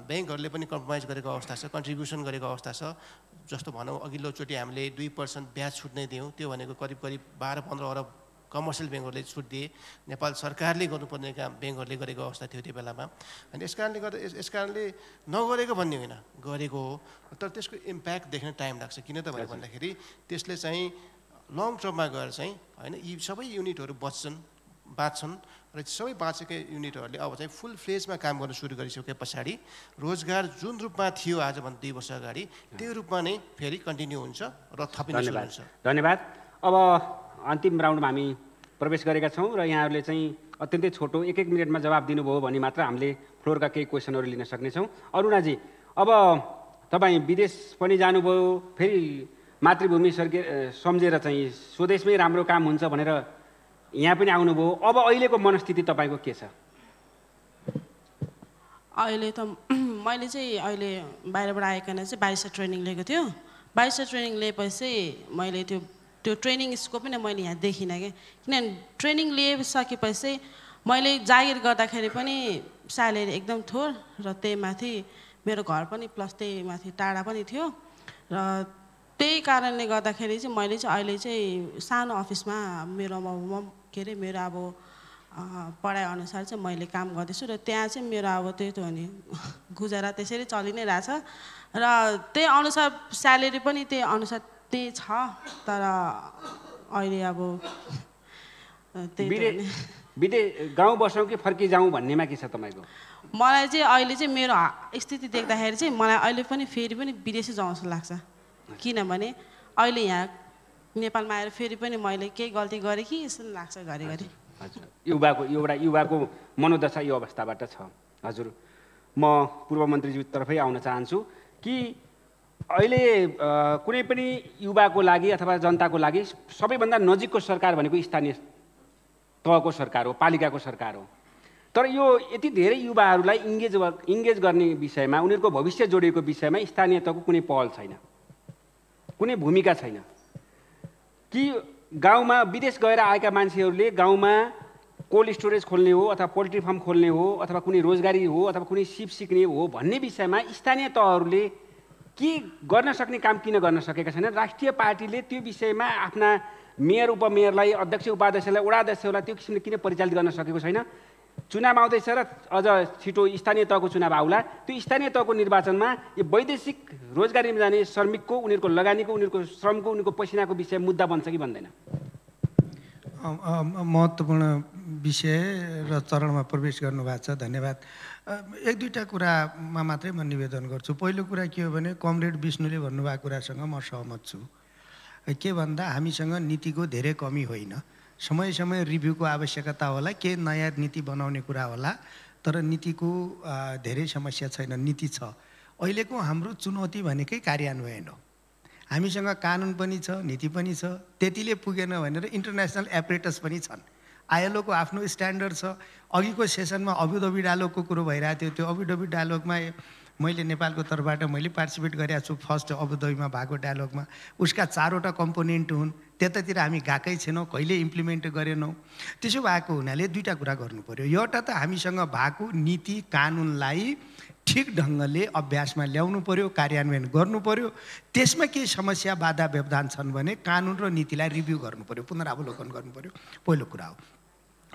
ब्याङ्कहरूले पनि कम्प्रोमाइज गरेको अवस्था छ, कन्ट्रिब्युसन गरेको अवस्था छ। जस्तो भनौँ अघिल्लोचोटि हामीले 2% ब्याज छुट नै दियौँ, त्यो भनेको करिब 12-15 अरब कमर्सियल ब्याङ्कहरूले छुट दिए, नेपाल सरकारले गर्नुपर्ने काम ब्याङ्कहरूले गरेको अवस्था थियो त्यो बेलामा। अनि यस कारणले नगरेको भन्ने होइन, गरेको हो, तर त्यसको इम्प्याक्ट देख्न टाइम लाग्छ। किन त भन्दाखेरि त्यसले चाहिँ लङ टर्ममा गएर चाहिँ होइन यी सबै युनिटहरू बाँच्छन् र सबै बाँचेका युनिटहरूले अब चाहिँ फुल फ्लेजमा काम गर्न सुरु गरिसके पछाडि रोजगार जुन रूपमा थियो आजभन्दा 2 वर्ष अगाडि त्यो रूपमा नै फेरि कन्टिन्यू हुन्छ र थपिन सुरु हुन्छ। धन्यवाद। अब अन्तिम राउन्डमा हामी प्रवेश गरेका छौँ र यहाँहरूले चाहिँ अत्यन्तै छोटो 1-1 मिनटमा जवाब दिनुभयो भने मात्र हामीले फ्लोरका केही क्वेसनहरू लिन सक्नेछौँ। अरुणाजी, अब तपाईँ विदेश पनि जानुभयो, फेरि मातृभूमि सम्झेर चाहिँ स्वदेशमै राम्रो काम हुन्छ भनेर यहाँ पनि आउनुभयो, अब अहिलेको मनस्थिति तपाईँको के छ? अहिले त मैले चाहिँ अहिले बाहिरबाट आइकन चाहिँ बारिस्टर ट्रेनिङ लिएको थियो। बारिस्टर ट्रेनिङ लिएपछि मैले त्यो ट्रेनिङ स्कोप पनि मैले यहाँ देखिनँ कि, किनभने ट्रेनिङ लिइसकेपछि मैले जागिर गर्दाखेरि पनि स्यालेरी एकदम थोर र त्यही माथि मेरो घर पनि प्लस त्यही माथि टाढा पनि थियो र त्यही कारणले गर्दाखेरि चाहिँ मैले चाहिँ अहिले चाहिँ सानो अफिसमा मेरो अब पढाइअनुसार चाहिँ मैले काम गर्दैछु र त्यहाँ चाहिँ मेरो अब त्यही त हो नि गुजारा त्यसरी चलि नै रहेछ र त्यही अनुसार स्यालेरी पनि त्यही अनुसार त्यही छ। तर अहिले अब गाउँ बसौँ कि फर्की जाउँ भन्नेमा के छ तपाईँको? मलाई चाहिँ अहिले चाहिँ मेरो स्थिति देख्दाखेरि चाहिँ मलाई अहिले पनि फेरि पनि विदेशै जाउँ जस्तो लाग्छ। किनभने अहिले यहाँ नेपालमा आएर फेरि पनि मैले केही गल्ती गरेँ कि जस्तो लाग्छ घरिघरि। हजुर, युवाको मनोदशा यो अवस्थाबाट छ। हजुर, म पूर्व मन्त्रीज्यूतर्फै आउन चाहन्छु कि अहिले कुनै पनि युवाको लागि अथवा जनताको लागि सबैभन्दा नजिकको सरकार भनेको स्थानीय तहको सरकार हो, पालिकाको सरकार हो। तर यो यति धेरै युवाहरूलाई इङ्गेज गर्ने विषयमा, उनीहरूको भविष्य जोडिएको विषयमा स्थानीय तहको कुनै पहल छैन, कुनै भूमिका छैन कि गाउँमा विदेश गएर आएका मान्छेहरूले गाउँमा कोल्ड स्टोरेज खोल्ने हो अथवा पोल्ट्री फार्म खोल्ने हो अथवा कुनै रोजगारी हो अथवा कुनै सिप सिक्ने हो भन्ने विषयमा स्थानीय तहहरूले के गर्न सक्ने काम किन गर्न सकेका छैनन्? राष्ट्रिय पार्टीले त्यो विषयमा आफ्ना मेयर उपमेयरलाई, अध्यक्ष उपाध्यक्षलाई, वडा अध्यक्षलाई त्यो किसिमले किन परिचालित गर्न सकेको छैन? चुनाव आउँदैछ र अझ छिटो स्थानीय तहको चुनाव आउला, त्यो स्थानीय तहको निर्वाचनमा यो वैदेशिक रोजगारीमा जाने श्रमिकको, उनीहरूको लगानीको, उनीहरूको श्रमको, उनीहरूको पसिनाको विषय मुद्दा बन्छ कि बन्दैन? महत्त्वपूर्ण विषय र चरणमा प्रवेश गर्नुभएको छ, धन्यवाद। 1-2टा कुरामा मात्रै म निवेदन गर्छु। पहिलो कुरा के हो भने कमरेड विष्णुले भन्नुभएको कुरासँग म सहमत छु। के भन्दा हामीसँग नीतिको धेरै कमी होइन, समय समय रिभ्यूको आवश्यकता होला, के नयाँ नीति बनाउने कुरा होला, तर नीतिको धेरै समस्या छैन, नीति छ। अहिलेको हाम्रो चुनौती भनेकै कार्यान्वयन हो। हामीसँग कानुन पनि छ, नीति पनि छ, त्यतिले पुगेन भनेर इन्टरनेसनल एपरेटस पनि छन्। आइएलओको आफ्नो स्ट्यान्डर्ड छ। अघिको सेसनमा अबुधाबी डायलगको कुरो भइरहेको थियो, त्यो अबुधाबी डायलगमा मैले नेपालको तर्फबाट मैले पार्टिसिपेट गरेको छु। फर्स्ट अबुधाबीमा भएको डायलगमा उसका 4वटा कम्पोनेन्ट हुन्, त्यतातिर हामी गएकै छैनौँ, कहिले इम्प्लिमेन्ट गरेनौँ। त्यसो भएको हुनाले 2टा कुरा गर्नु पर्यो। एउटा त हामीसँग भएको नीति कानुनलाई ठिक ढङ्गले अभ्यासमा ल्याउनु पर्यो, कार्यान्वयन गर्नु पर्यो। त्यसमा केही समस्या बाधा व्यवधान छन् भने कानुन र नीतिलाई रिभ्यू गर्नु पर्यो, पुनरावलोकन गर्नु पर्यो, पहिलो कुरा हो।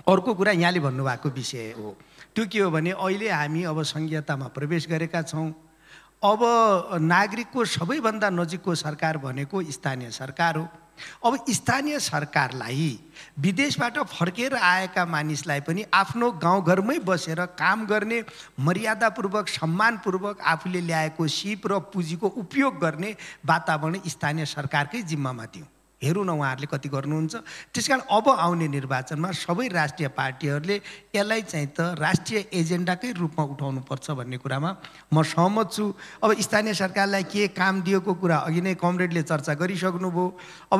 अर्को कुरा यहाँले भन्नुभएको विषय हो, त्यो के हो भने अहिले हामी अब संघीयतामा प्रवेश गरेका छौँ। अब नागरिकको सबैभन्दा नजिकको सरकार भनेको स्थानीय सरकार हो। अब स्थानीय सरकारलाई विदेशबाट फर्केर आएका मानिसलाई पनि आफ्नो गाउँघरमै बसेर काम गर्ने, मर्यादापूर्वक सम्मानपूर्वक आफूले ल्याएको सिप र पुँजीको उपयोग गर्ने वातावरण स्थानीय सरकारकै जिम्मामा दिउँ। हेरौँ न उहाँहरूले कति गर्नुहुन्छ। त्यसकारण अब आउने निर्वाचनमा सबै राष्ट्रिय पार्टीहरूले यसलाई चाहिँ त राष्ट्रिय एजेन्डाकै रूपमा उठाउनुपर्छ भन्ने कुरामा म सहमत छु। अब स्थानीय सरकारलाई के काम दिएको कुरा अघि नै कमरेडले चर्चा गरिसक्नुभयो। अब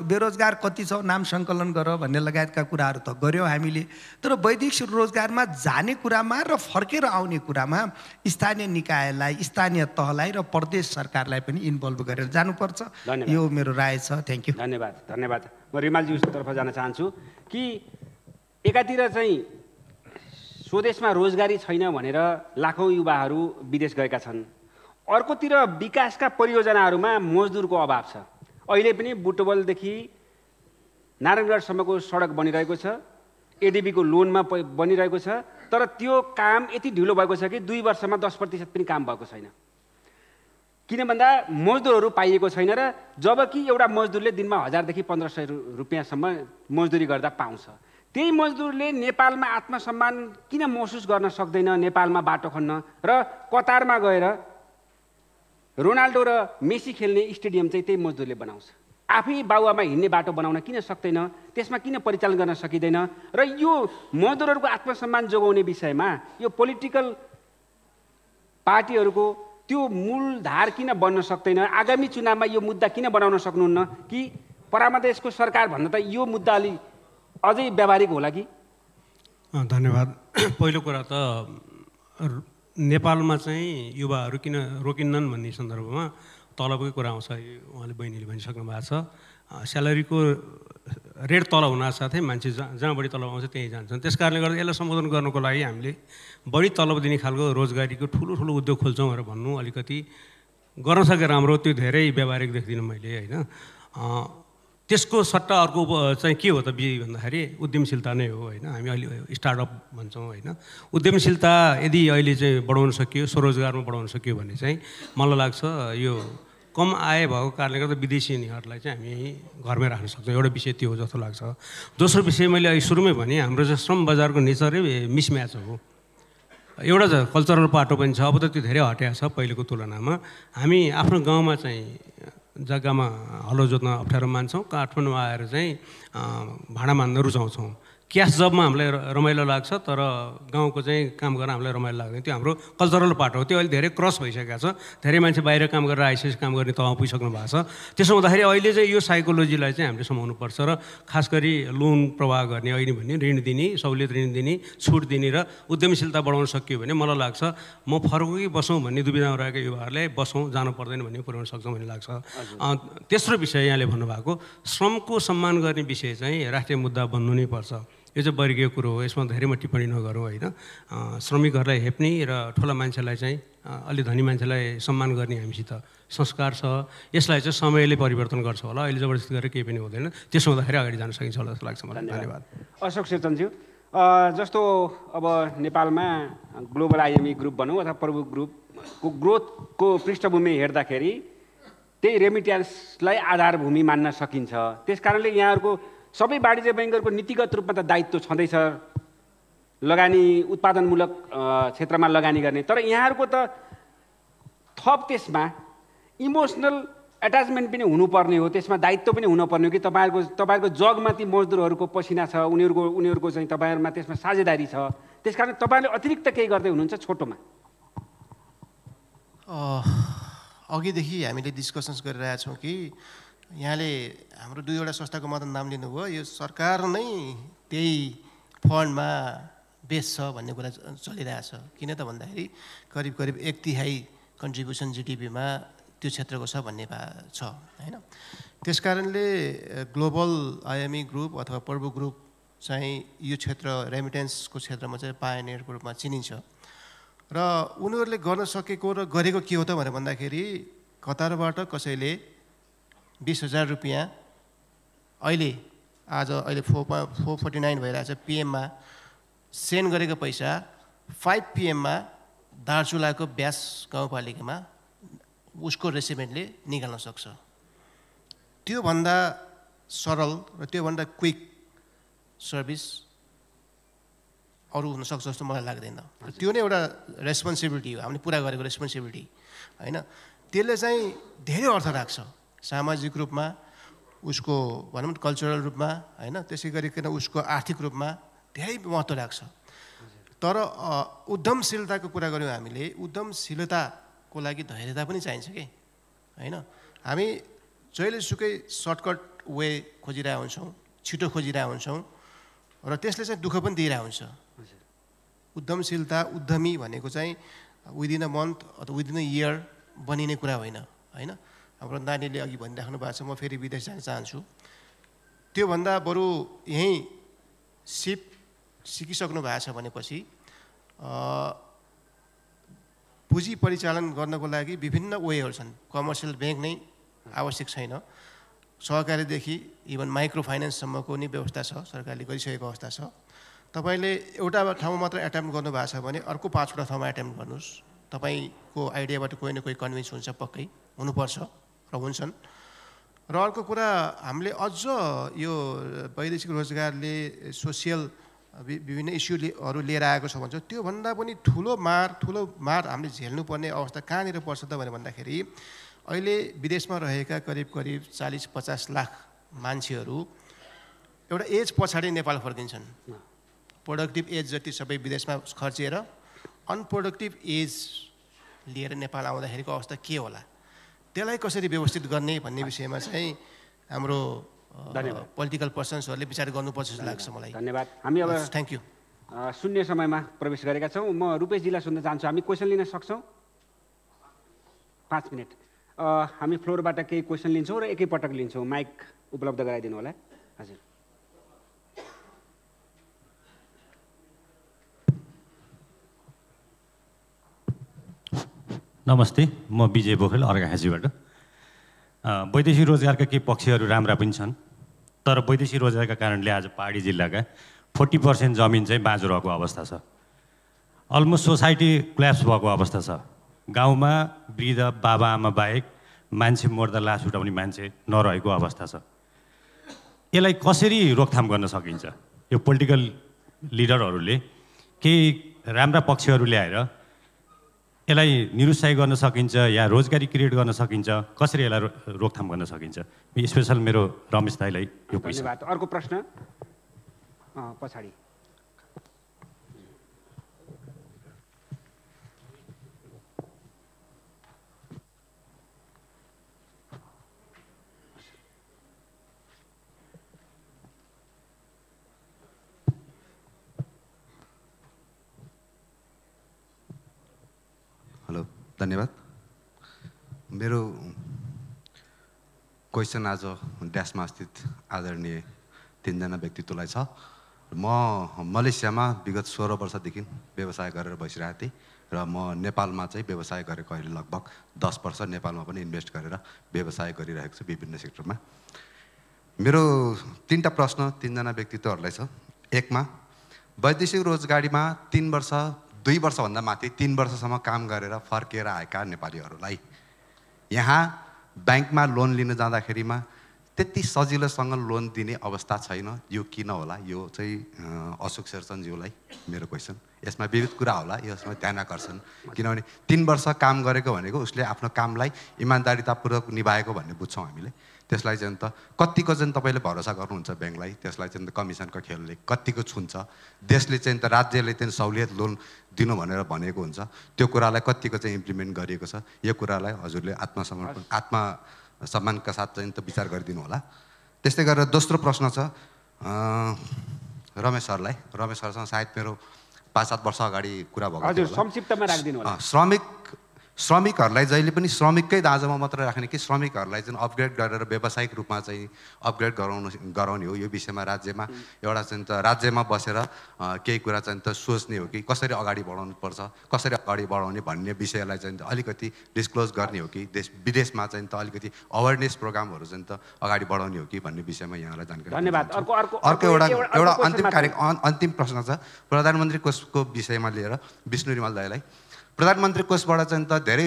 बेरोजगार कति छ, नाम सङ्कलन गर भन्ने लगायतका कुराहरू त गऱ्यौँ हामीले, तर वैदेशिक रोजगारमा जाने कुरामा र फर्केर आउने कुरामा स्थानीय निकायलाई, स्थानीय तहलाई र प्रदेश सरकारलाई पनि इन्भल्भ गरेर जानुपर्छ। यो मेरो राय छ। Thank you. धन्यवाद धन्यवाद। म रिमालज्यूतर्फ जान चाहन्छु कि एकातिर चाहिँ स्वदेशमा रोजगारी छैन भनेर लाखौँ युवाहरू विदेश गएका छन्, अर्कोतिर विकासका परियोजनाहरूमा मजदुरको अभाव छ। अहिले पनि बुटवलदेखि नारायणगढसम्मको सडक बनिरहेको छ, एडिबीको लोनमा बनिरहेको छ, तर त्यो काम यति ढिलो भएको छ कि 2 वर्षमा 10% पनि काम भएको छैन। किन भन्दा मजदुरहरू पाइएको छैन र जबकि एउटा मजदुरले दिनमा 1000 देखि 1500 रुपियाँसम्म मजदुरी गर्दा पाउँछ। त्यही मजदुरले नेपालमा आत्मसम्मान किन महसुस गर्न सक्दैन? नेपालमा बाटो खन्न र कतारमा गएर रोनाल्डो र मेसी खेल्ने स्टेडियम चाहिँ त्यही मजदुरले बनाउँछ। आफै बाबुआमा हिँड्ने बाटो बनाउन किन सक्दैन? त्यसमा किन परिचालन गर्न सकिँदैन? र यो मजदुरहरूको आत्मसम्मान जोगाउने विषयमा यो पोलिटिकल पार्टीहरूको त्यो मूलधार किन बन्न सक्दैन? आगामी चुनावमा यो मुद्दा किन बनाउन सक्नुहुन्न कि परामदेशको सरकार भन्दा त यो मुद्दा अलि अझै व्यावहारिक होला कि? धन्यवाद। पहिलो कुरा त नेपालमा चाहिँ युवाहरू किन रोकिन्नन् भन्ने सन्दर्भमा तलबकै कुरा आउँछ। उहाँले बहिनीले भनिसक्नु भएको छ। स्यालेरीको रेट तल हुन साथै मान्छे जहाँ बढी तलब आउँछ त्यहीँ जान्छन्। त्यस कारणले गर्दा यसलाई सम्बोधन गर्नको लागि हामीले बढी तलब दिने खालको रोजगारीको ठुलो ठुलो उद्योग खोल्छौँ भनेर भन्नु अलिकति गर्न सके राम्रो। त्यो धेरै व्यावहारिक देख्दिनँ मैले होइन। त्यसको सट्टा अर्को चाहिँ के हो त भन्दाखेरि उद्यमशीलता नै हो होइन। हामी अहिले स्टार्टअप भन्छौँ होइन। उद्यमशीलता यदि अहिले चाहिँ बढाउन सकियो, स्वरोजगारमा बढाउन सकियो भने चाहिँ मलाई लाग्छ यो कम आय भएको कारणले गर्दा विदेशीहरूलाई चाहिँ हामी घरमै राख्न सक्छौँ। एउटा विषय त्यो हो जस्तो लाग्छ। दोस्रो विषय मैले अहिले सुरुमै भने हाम्रो चाहिँ श्रम बजारको नेचरै मिसम्याच हो। एउटा कल्चरल पाटो पनि छ, अब त त्यो धेरै हटेको छ पहिलेको तुलनामा। हामी आफ्नो गाउँमा चाहिँ जग्गामा हलो जोत्न अप्ठ्यारो मान्छौँ, काठमाडौँमा आएर चाहिँ भाँडा मान्न रुचाउँछौँ। क्यास जबमा हामीलाई रमाइलो लाग्छ, तर गाउँको चाहिँ काम गर्न हामीलाई रमाइलो लाग्दैन। त्यो हाम्रो कल्चरल पार्ट हो। त्यो अहिले धेरै क्रस भइसकेको छ। धेरै मान्छे बाहिर काम गरेर आइसिएस काम गर्ने तहमा पुगिसक्नु भएको छ। त्यसो हुँदाखेरि अहिले चाहिँ यो साइकोलोजीलाई चाहिँ हामीले समाउनुपर्छ र खास गरी लोन प्रवाह गर्ने, अहिले भने ऋण दिने, सहुलियत ऋण दिने, छुट दिने र उद्यमशीलता बढाउन सकियो भने मलाई लाग्छ म फर्कै बसौँ भन्ने दुविधामा रहेका युवाहरूले बसौँ, जानु पर्दैन भन्ने पुर्याउन सक्छौँ भन्ने लाग्छ। तेस्रो विषय यहाँले भन्नुभएको श्रमको सम्मान गर्ने विषय चाहिँ राष्ट्रिय मुद्दा बन्नु नै पर्छ। यो चाहिँ वर्गीय कुरो हो, यसमा धेरै म टिप्पणी नगरौँ होइन। श्रमिकहरूलाई हेप्ने र ठुला मान्छेलाई चाहिँ अलि धनी मान्छेलाई सम्मान गर्ने हामीसित संस्कार छ। यसलाई चाहिँ समयले परिवर्तन गर्छ होला। अहिले जबरजस्ती गरेर केही पनि हुँदैन। त्यसो हुँदाखेरि अगाडि जान सकिन्छ होला जस्तो लाग्छ मलाई। धन्यवाद। अशोक शेरचन्दज्यू, जस्तो अब नेपालमा ग्लोबल आइएमई ग्रुप भनौँ अथवा प्रभु ग्रुपको ग्रोथको पृष्ठभूमि हेर्दाखेरि त्यही रेमिट्यान्सलाई आधारभूमि मान्न सकिन्छ। त्यस कारणले यहाँहरूको सबै वाणिज्य ब्याङ्कहरूको नीतिगत रूपमा त दायित्व छँदैछ लगानी उत्पादनमूलक क्षेत्रमा लगानी गर्ने, तर यहाँहरूको त थप त्यसमा इमोसनल एट्याचमेन्ट पनि हुनुपर्ने हो, त्यसमा दायित्व पनि हुनुपर्ने हो कि तपाईँहरूको जगमा ती मजदुरहरूको पसिना छ, उनीहरूको चाहिँ तपाईँहरूमा त्यसमा साझेदारी छ। त्यस कारण तपाईँहरूले अतिरिक्त केही गर्दै हुनुहुन्छ छोटोमा? अघिदेखि हामीले डिस्कसन्स गरिरहेछौँ कि यहाँले हाम्रो 2वटा संस्थाको मात्र नाम लिनुभयो। यो सरकार नै त्यही फन्डमा बेस छ भन्ने कुरा चलिरहेछ। किन त भन्दाखेरि करिब 1/3 कन्ट्रिब्युसन जिडिपीमा त्यो क्षेत्रको छ भन्ने छ होइन। त्यस कारणले ग्लोबल आइएमई ग्रुप अथवा प्रभु ग्रुप चाहिँ यो क्षेत्र रेमिटेन्सको क्षेत्रमा चाहिँ पायोनियरको रूपमा चिनिन्छ। र उनीहरूले गर्न सकेको र गरेको के हो त भनेर भन्दाखेरि कतारबाट कसैले 20,000 रुपियाँ अहिले 449 भइरहेछ पिएममा सेन्ड गरेको पैसा 5 PM-मा दार्चुलाको ब्यास गाउँपालिकामा उसको रेसिडेन्टले निकाल्न सक्छ। त्योभन्दा सरल र त्योभन्दा क्विक सर्भिस अरू हुनसक्छ जस्तो मलाई लाग्दैन। त्यो नै एउटा रेस्पोन्सिबिलिटी हो, हामीले पुरा गरेको रेस्पोन्सिबिलिटी होइन। त्यसले चाहिँ धेरै अर्थ राख्छ सामाजिक रूपमा, उसको भनौँ कल्चरल रूपमा होइन, त्यसै गरिकन उसको आर्थिक रूपमा धेरै महत्त्व राख्छ। तर उद्यमशीलताको कुरा गऱ्यौँ हामीले, उद्यमशीलताको लागि धैर्यता पनि चाहिन्छ कि होइन। हामी जहिलेसुकै सर्टकट वे खोजिरहेका हुन्छौँ, छिटो खोजिरहेका हुन्छौँ र त्यसले चाहिँ दुःख पनि दिइरहेको हुन्छ। उद्यमशीलता, उद्यमी भनेको चाहिँ विदिन अ मन्थ अथवा विदिन अ इयर बनिने कुरा होइन होइन। हाम्रो नानीले अघि भनिराख्नु भएको छ म फेरि विदेश जान चाहन्छु, त्योभन्दा बरु यहीँ सिकिसक्नु भएको छ भनेपछि पुँजी परिचालन गर्नको लागि विभिन्न वेहरू छन्। कमर्सियल ब्याङ्क नै आवश्यक छैन, सहकारीदेखि इभन माइक्रो फाइनेन्ससम्मको नि व्यवस्था छ, सरकारले गरिसकेको अवस्था छ। तपाईँले एउटा ठाउँमा मात्र एटेम्प्ट गर्नुभएको छ भने अर्को 5वटा ठाउँमा एटेम्प्ट गर्नुहोस्, तपाईँको आइडियाबाट कोही न कोही कन्भिन्स हुन्छ, पक्कै हुनुपर्छ र हुन्छन्। र अर्को कुरा, हामीले अझ यो वैदेशिक रोजगारले सोसियल विभिन्न इस्युहरू लिएर आएको छ भन्छ, त्योभन्दा पनि ठुलो मार हामीले झेल्नुपर्ने अवस्था कहाँनिर पर्छ त भनेर भन्दाखेरि अहिले विदेशमा रहेका करिब 40-50 लाख मान्छेहरू एउटा एज पछाडि नेपाल फर्किन्छन्। प्रोडक्टिभ एज जति सबै विदेशमा खर्चिएर अनप्रोडक्टिभ एज लिएर नेपाल आउँदाखेरिको अवस्था के होला, त्यसलाई कसरी व्यवस्थित गर्ने भन्ने विषयमा चाहिँ हाम्रो पोलिटिकल पर्सन्सहरूले विचार गर्नुपर्छ जस्तो लाग्छ मलाई। धन्यवाद। हामी अब थ्याङ्क यू शून्य समयमा प्रवेश गरेका छौँ। म रूपेशजीलाई सोध्न चाहन्छु, हामी क्वेसन लिन सक्छौँ? 5 मिनट। हामी फ्लोरबाट केही क्वेसन लिन्छौँ र एकैपटक लिन्छौँ। माइक उपलब्ध गराइदिनु होला। हजुर। नमस्ते, म विजय बोखेल अर्घाखाँचीबाट। वैदेशिक रोजगारका केही पक्षहरू राम्रा पनि छन्, तर वैदेशिक रोजगारका कारणले आज पहाडी जिल्लाका 40% जमिन चाहिँ बाँझो रहेको अवस्था छ। अलमोस्ट सोसाइटी क्ल्याप्स भएको अवस्था छ। गाउँमा वृद्ध बाबाआमा बाहेक मान्छे मर्दा लास उठाउने मान्छे नरहेको अवस्था छ। यसलाई कसरी रोकथाम गर्न सकिन्छ? यो पोलिटिकल लिडरहरूले केही राम्रा पक्षहरू ल्याएर यसलाई निरुत्साही गर्न सकिन्छ या रोजगारी क्रिएट गर्न सकिन्छ? कसरी यसलाई रोकथाम गर्न सकिन्छ? स्पेसल मेरो रमेश दाइलाई यो क्वेसन। धन्यवाद। अर्को प्रश्न पछाडि। हेलो, धन्यवाद। मेरो क्वेसन आज ड्यासमा स्थित आदरणीय 3जना व्यक्तित्वलाई छ। म मलेसियामा विगत 16 वर्षदेखि व्यवसाय गरेर बसिरहेको थिएँ र म नेपालमा चाहिँ व्यवसाय गरेको अहिले लगभग 10 वर्ष नेपालमा पनि इन्भेस्ट गरेर व्यवसाय गरिरहेको छु विभिन्न सेक्टरमा। मेरो 3टा प्रश्न 3जना व्यक्तित्वहरूलाई छ। एकमा, वैदेशिक रोजगारीमा 2 वर्षभन्दा माथि 3 वर्षसम्म काम गरेर फर्केर आएका नेपालीहरूलाई यहाँ ब्याङ्कमा लोन लिन जाँदाखेरिमा त्यति सजिलोसँग लोन दिने अवस्था छैन। यो किन होला? यो चाहिँ अशोक शेरचन्दज्यूलाई मेरो क्वेसन। यसमा विविध कुरा होला, यसमा ध्यान आकर्षण, किनभने 3 वर्ष काम गरेको भनेको उसले आफ्नो कामलाई इमान्दारितापूर्वक निभाएको भन्ने बुझ्छौँ हामीले। त्यसलाई चाहिँ त कतिको चाहिँ तपाईँले भरोसा गर्नुहुन्छ ब्याङ्कलाई? त्यसलाई चाहिँ त कमिसनको खेलले कतिको छुन्छ? देशले चाहिँ त राज्यले चाहिँ सहुलियत लोन दिनु भनेर भनेको हुन्छ, त्यो कुरालाई कतिको चाहिँ इम्प्लिमेन्ट गरिएको छ? यो कुरालाई हजुरले आत्मसम्मानका साथ चाहिँ त विचार गरिदिनु होला। त्यस्तै गरेर दोस्रो प्रश्न छ रमेश सरलाई। रमेश सरसँग सायद मेरो 5-7 वर्ष अगाडि कुरा भएको थियो। हजुर, संक्षिप्तमा राख्दिनु होला। श्रमिकहरूलाई जहिले पनि श्रमिककै दाँजोमा मात्र राख्ने कि श्रमिकहरूलाई चाहिँ अपग्रेड गरेर व्यावसायिक रूपमा चाहिँ अपग्रेड गराउने हो? यो विषयमा राज्यमा एउटा चाहिँ त राज्यमा बसेर केही कुरा चाहिँ त सोच्ने हो कि कसरी अगाडि बढाउनु पर्छ, कसरी अगाडि बढाउने भन्ने विषयलाई चाहिँ त अलिकति डिस्क्लोज गर्ने हो कि विदेशमा चाहिँ त अलिकति अवेरनेस प्रोग्रामहरू चाहिँ त अगाडि बढाउने हो कि भन्ने विषयमा यहाँलाई जानकारी। धन्यवाद। अर्को एउटा अन्तिम प्रश्न छ प्रधानमन्त्री कोषको विषयमा लिएर विष्णु रिमाल दाइलाई। प्रधानमन्त्री कोषबाट चाहिँ त धेरै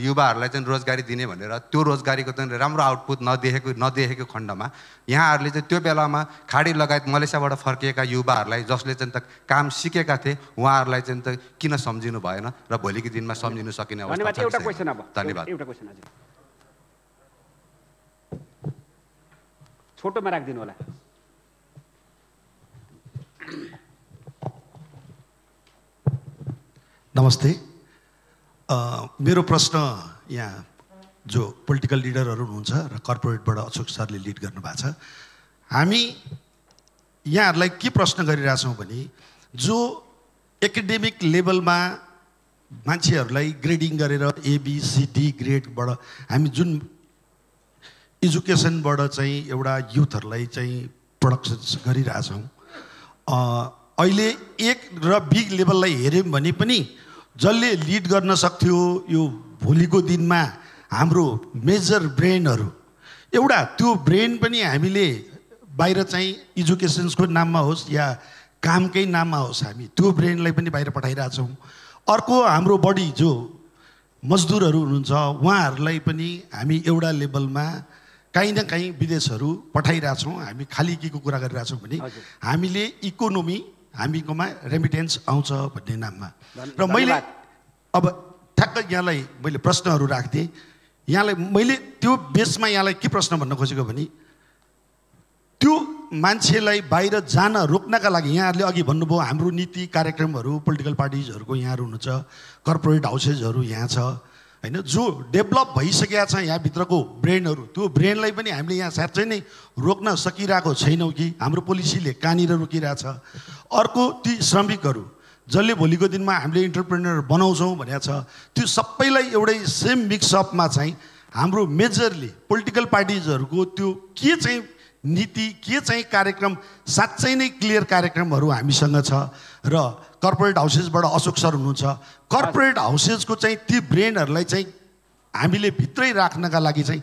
युवाहरूलाई चाहिँ रोजगारी दिने भनेर त्यो रोजगारीको चाहिँ राम्रो आउटपुट नदेखेको खण्डमा यहाँहरूले चाहिँ त्यो बेलामा खाडी लगायत मलेसियाबाट फर्किएका युवाहरूलाई जसले चाहिँ त काम सिकेका थिए उहाँहरूलाई चाहिँ त किन सम्झिनु भएन र भोलिको दिनमा सम्झिनु सकिने अवस्था छ? एउटा क्वेसन अब। धन्यवाद। एउटा क्वेसन हजुर, छोटोमा राखिदिनु होला। नमस्ते। मेरो प्रश्न यहाँ जो पोलिटिकल लिडरहरू हुनुहुन्छ र कर्पोरेटबाट अशोक सरले लिड गर्नुभएको छ, हामी यहाँहरूलाई के प्रश्न गरिरहेछौँ भने जो एकाडेमिक लेभलमा मान्छेहरूलाई ग्रेडिङ गरेर ABCD ग्रेडबाट हामी जुन एजुकेसनबाट चाहिँ एउटा युथहरूलाई चाहिँ प्रोडक्सन गरिरहेछौँ। अहिले एक र बिग लेभललाई हेऱ्यौँ भने पनि जसले लिड गर्न सक्थ्यो यो भोलिको दिनमा हाम्रो मेजर ब्रेनहरू, एउटा त्यो ब्रेन पनि हामीले बाहिर चाहिँ एजुकेसन्सको नाममा होस् या कामकै नाममा होस् हामी त्यो ब्रेनलाई पनि बाहिर पठाइरहेछौँ। अर्को हाम्रो बडी जो मजदुरहरू हुनुहुन्छ उहाँहरूलाई पनि हामी एउटा लेभलमा काहीँ न काहीँ विदेशहरू पठाइरहेछौँ। हामी खालि के को कुरा गरिरहेछौँ भने हामीले इकोनोमी हामीकोमा रेमिटेन्स आउँछ भन्ने नाममा। र मैले अब ठ्याक्क यहाँलाई मैले प्रश्नहरू राख्थेँ, यहाँलाई मैले त्यो बेसमा यहाँलाई के प्रश्न भन्न खोजेको भने त्यो मान्छेलाई बाहिर जान रोक्नका लागि यहाँहरूले अघि भन्नुभयो हाम्रो नीति कार्यक्रमहरू पोलिटिकल पार्टिजहरूको यहाँहरू हुनुहुन्छ, कर्पोरेट हाउसेसहरू यहाँ छ होइन, जो डेभलप भइसकेका छ यहाँभित्रको ब्रेनहरू, त्यो ब्रेनलाई पनि हामीले यहाँ साँच्चै नै रोक्न सकिरहेको छैनौँ कि हाम्रो पोलिसीले कहाँनिर रोकिरहेछ। अर्को ती श्रमिकहरू जसले भोलिको दिनमा हामीले इन्टरप्रेनर बनाउँछौँ भनेको छ, त्यो सबैलाई एउटै सेम मिक्सअपमा चाहिँ हाम्रो मेजरली पोलिटिकल पार्टिजहरूको त्यो के चाहिँ नीति के चाहिँ कार्यक्रम साँच्चै नै क्लियर कार्यक्रमहरू हामीसँग छ। र कर्पोरेट हाउसेसबाट अशोक सर हुनुहुन्छ, कर्पोरेट हाउसेसको चाहिँ ती ब्रेनहरूलाई चाहिँ हामीले भित्रै राख्नका लागि चाहिँ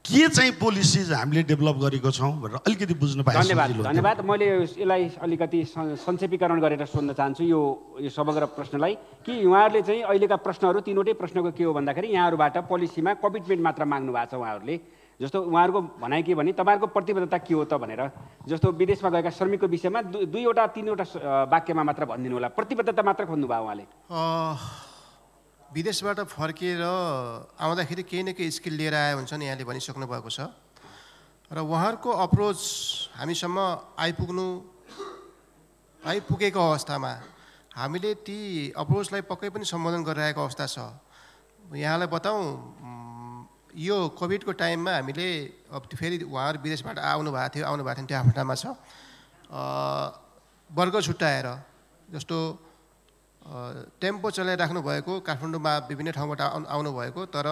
के चाहिँ पोलिसिज हामीले डेभलप गरेको छौँ भनेर अलिकति बुझ्नु पाएँ। धन्यवाद। मैले यसलाई अलिकति संक्षेपीकरण गरेर सोध्न चाहन्छु यो समग्र प्रश्नलाई कि उहाँहरूले चाहिँ अहिलेका प्रश्नहरू तीनवटै प्रश्नको के हो भन्दाखेरि यहाँहरूबाट पोलिसीमा कमिटमेन्ट मात्र माग्नु भएको छ उहाँहरूले। जस्तो उहाँहरूको भनाइ के भने तपाईँहरूको प्रतिबद्धता के हो त भनेर, जस्तो विदेशमा गएका श्रमिकको विषयमा दुईवटा तीनवटा वाक्यमा मात्र भनिदिनु होला, प्रतिबद्धता मात्र खोज्नुभयो उहाँले। विदेशबाट फर्किएर आउँदाखेरि केही न केही स्किल लिएर आए हुन्छन् यहाँले भनिसक्नु भएको छ र उहाँहरूको अप्रोच हामीसम्म आइपुगेको अवस्थामा हामीले ती अप्रोचलाई पक्कै पनि सम्बोधन गरिरहेको अवस्था छ। यहाँलाई बताउँ यो कोभिडको टाइममा हामीले अब फेरि उहाँहरू विदेशबाट आउनुभएको थियो त्यो आफ्नामा छ वर्ग छुट्याएर, जस्तो टेम्पो चलाइराख्नु भएको काठमाडौँमा विभिन्न ठाउँबाट आउनुभएको, तर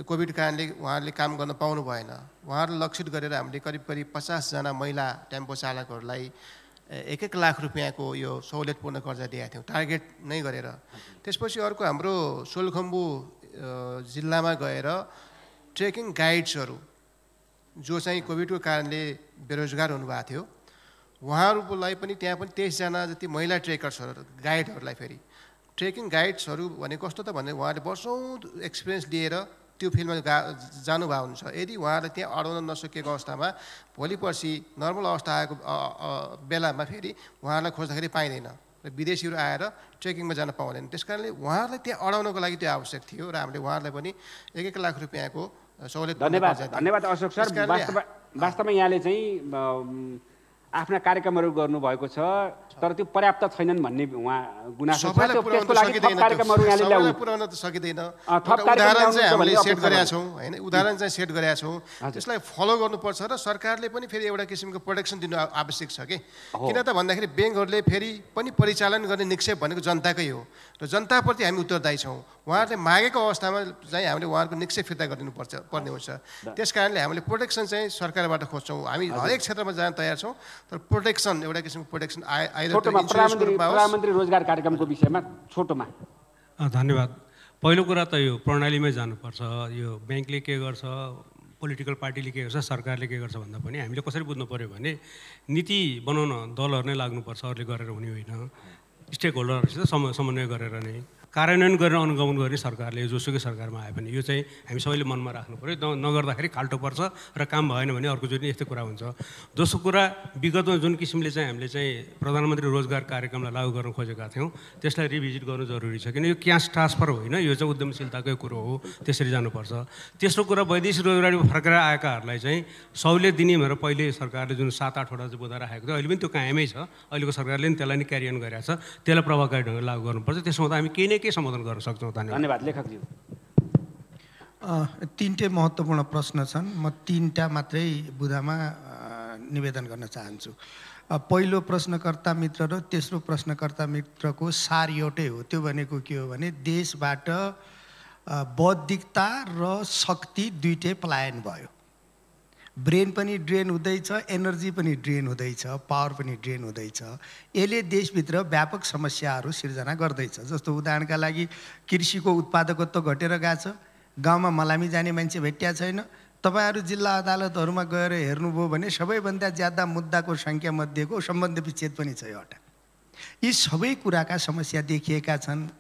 कोभिड कारणले उहाँहरूले काम गर्न पाउनु भएन। उहाँहरूलाई लक्षित गरेर हामीले करिब 50जना महिला टेम्पो चालकहरूलाई 1-1 लाख रुपियाँको यो सहुलियतपूर्ण कर्जा दिएका थियौँ टार्गेट नै गरेर। त्यसपछि अर्को हाम्रो सोलुखुम्बु जिल्लामा गएर ट्रेकिङ गाइड्सहरू जो चाहिँ कोभिडको कारणले बेरोजगार हुनुभएको थियो उहाँहरूलाई पनि त्यहाँ पनि 23 जना जति महिला ट्रेकर्सहरू गाइडहरूलाई फेरि ट्रेकिङ गाइड्सहरू भने कस्तो त भने उहाँले वर्षौँ एक्सपिरियन्स लिएर त्यो फिल्डमा जानुभएको हुन्छ। यदि उहाँलाई त्यहाँ अडाउन नसकेको अवस्थामा भोलि पर्सि नर्मल अवस्था आएको बेलामा फेरि उहाँहरूलाई खोज्दाखेरि पाइँदैन र विदेशीहरू आएर ट्रेकिङमा जान पाउँदैन। त्यस कारणले उहाँहरूलाई त्यहाँ अडाउनको लागि त्यो आवश्यक थियो र हामीले उहाँहरूलाई पनि 1-1 लाख रुपियाँको सहुलियत। धन्यवाद अशोक सर। वास्तवमा यहाँले चाहिँ आफ्ना कार्यक्रमहरू गर्नुभएको छ तर त्यो पर्याप्त छैनन् भन्ने उहाँ गुनासो छ। त्यसको लागि थप कार्यक्रमहरू यहाँले ल्याउनु पुर्याउन त सकिँदैन। उदाहरण चाहिँ हामीले सेट गरेका छौँ होइन, उदाहरण चाहिँ सेट गरेका छौँ, त्यसलाई फलो गर्नुपर्छ र सरकारले पनि फेरि एउटा किसिमको प्रोटेक्सन दिनु आवश्यक छ कि किन त भन्दाखेरि ब्याङ्कहरूले फेरि पनि परिचालन गर्ने निक्षेप भनेको जनताकै हो र जनताप्रति हामी उत्तरदायी छौँ। उहाँहरूले मागेको अवस्थामा चाहिँ हामीले उहाँहरूको निक्षेप फिर्ता पर्ने हुन्छ। त्यस कारणले हामीले प्रोटेक्सन चाहिँ सरकारबाट खोज्छौँ। हामी हरेक क्षेत्रमा जान तयार छौँ तर प्रोटेक्सन एउटा किसिमको प्रोटेक्सन प्रधानमन्त्री रोजगार कार्यक्रमको विषयमा छोटोमा। धन्यवाद। पहिलो कुरा त यो प्रणालीमै जानुपर्छ। यो ब्याङ्कले के गर्छ, पोलिटिकल पार्टीले के गर्छ, सरकारले के गर्छ भन्दा पनि हामीले कसरी बुझ्नु पऱ्यो भने नीति बनाउन दलहरू नै लाग्नुपर्छ, अरूले गरेर हुने होइन। स्टेक होल्डरहरूसित समन्वय गरेर नै कार्यान्वयन गरेर अनुगमन गर्ने सरकारले जोसुकै सरकारमा आए पनि यो चाहिँ हामी सबैले मनमा राख्नु पऱ्यो। नगर्दाखेरि खाल्टो पर्छ र काम भएन भने अर्को जुन यस्तो कुरा हुन्छ। दोस्रो कुरा विगतमा जुन किसिमले चाहिँ हामीले चाहिँ प्रधानमन्त्री रोजगार कार्यक्रमलाई लागू गर्न खोजेका थियौँ त्यसलाई रिभिजिट गर्नु जरुरी छ, किन यो क्यास ट्रान्सफर होइन, यो चाहिँ उद्यमशीलताकै कुरो हो, त्यसरी जानुपर्छ। तेस्रो कुरा वैदेशिक रोजगारीमा फर्केर आएकाहरूलाई चाहिँ सहुलियत दिने भनेर पहिले सरकारले जुन 7-8 वटा चाहिँ बुँदा राखेको थियो अहिले पनि त्यो कायमै छ। अहिलेको सरकारले पनि त्यसलाई नै क्यारियन गरेको छ, त्यसलाई प्रभावकारी ढङ्गले लागू गर्नुपर्छ। त्यसमा त हामी केही न केही सम्बोधन गर्न सक्छौँ। धन्यवाद लेखकज्यू। 3टे महत्त्वपूर्ण प्रश्न छन्, म 3टा मात्रै बुँदामा निवेदन गर्न चाहन्छु। पहिलो प्रश्नकर्ता मित्र र तेस्रो प्रश्नकर्ता मित्रको सार एउटै हो, त्यो भनेको के हो भने देशबाट बौद्धिकता र शक्ति दुईटै पलायन भयो। ब्रेन पनि ड्रेन हुँदैछ, एनर्जी पनि ड्रेन हुँदैछ, पावर पनि ड्रेन हुँदैछ। यसले देशभित्र व्यापक समस्याहरू सिर्जना गर्दैछ। जस्तो उदाहरणका लागि कृषिको उत्पादकत्व घटेर गएको छ, गाउँमा मलामी जाने मान्छे भेट्या छैन। तपाईहरु जिल्ला अदालतहरूमा गएर हेर्नुभयो भने सबैभन्दा ज्यादा मुद्दाको सङ्ख्या मध्येको सम्बन्ध विच्छेद पनि छ एउटा। यी सबै कुराका समस्या देखिएका छन्।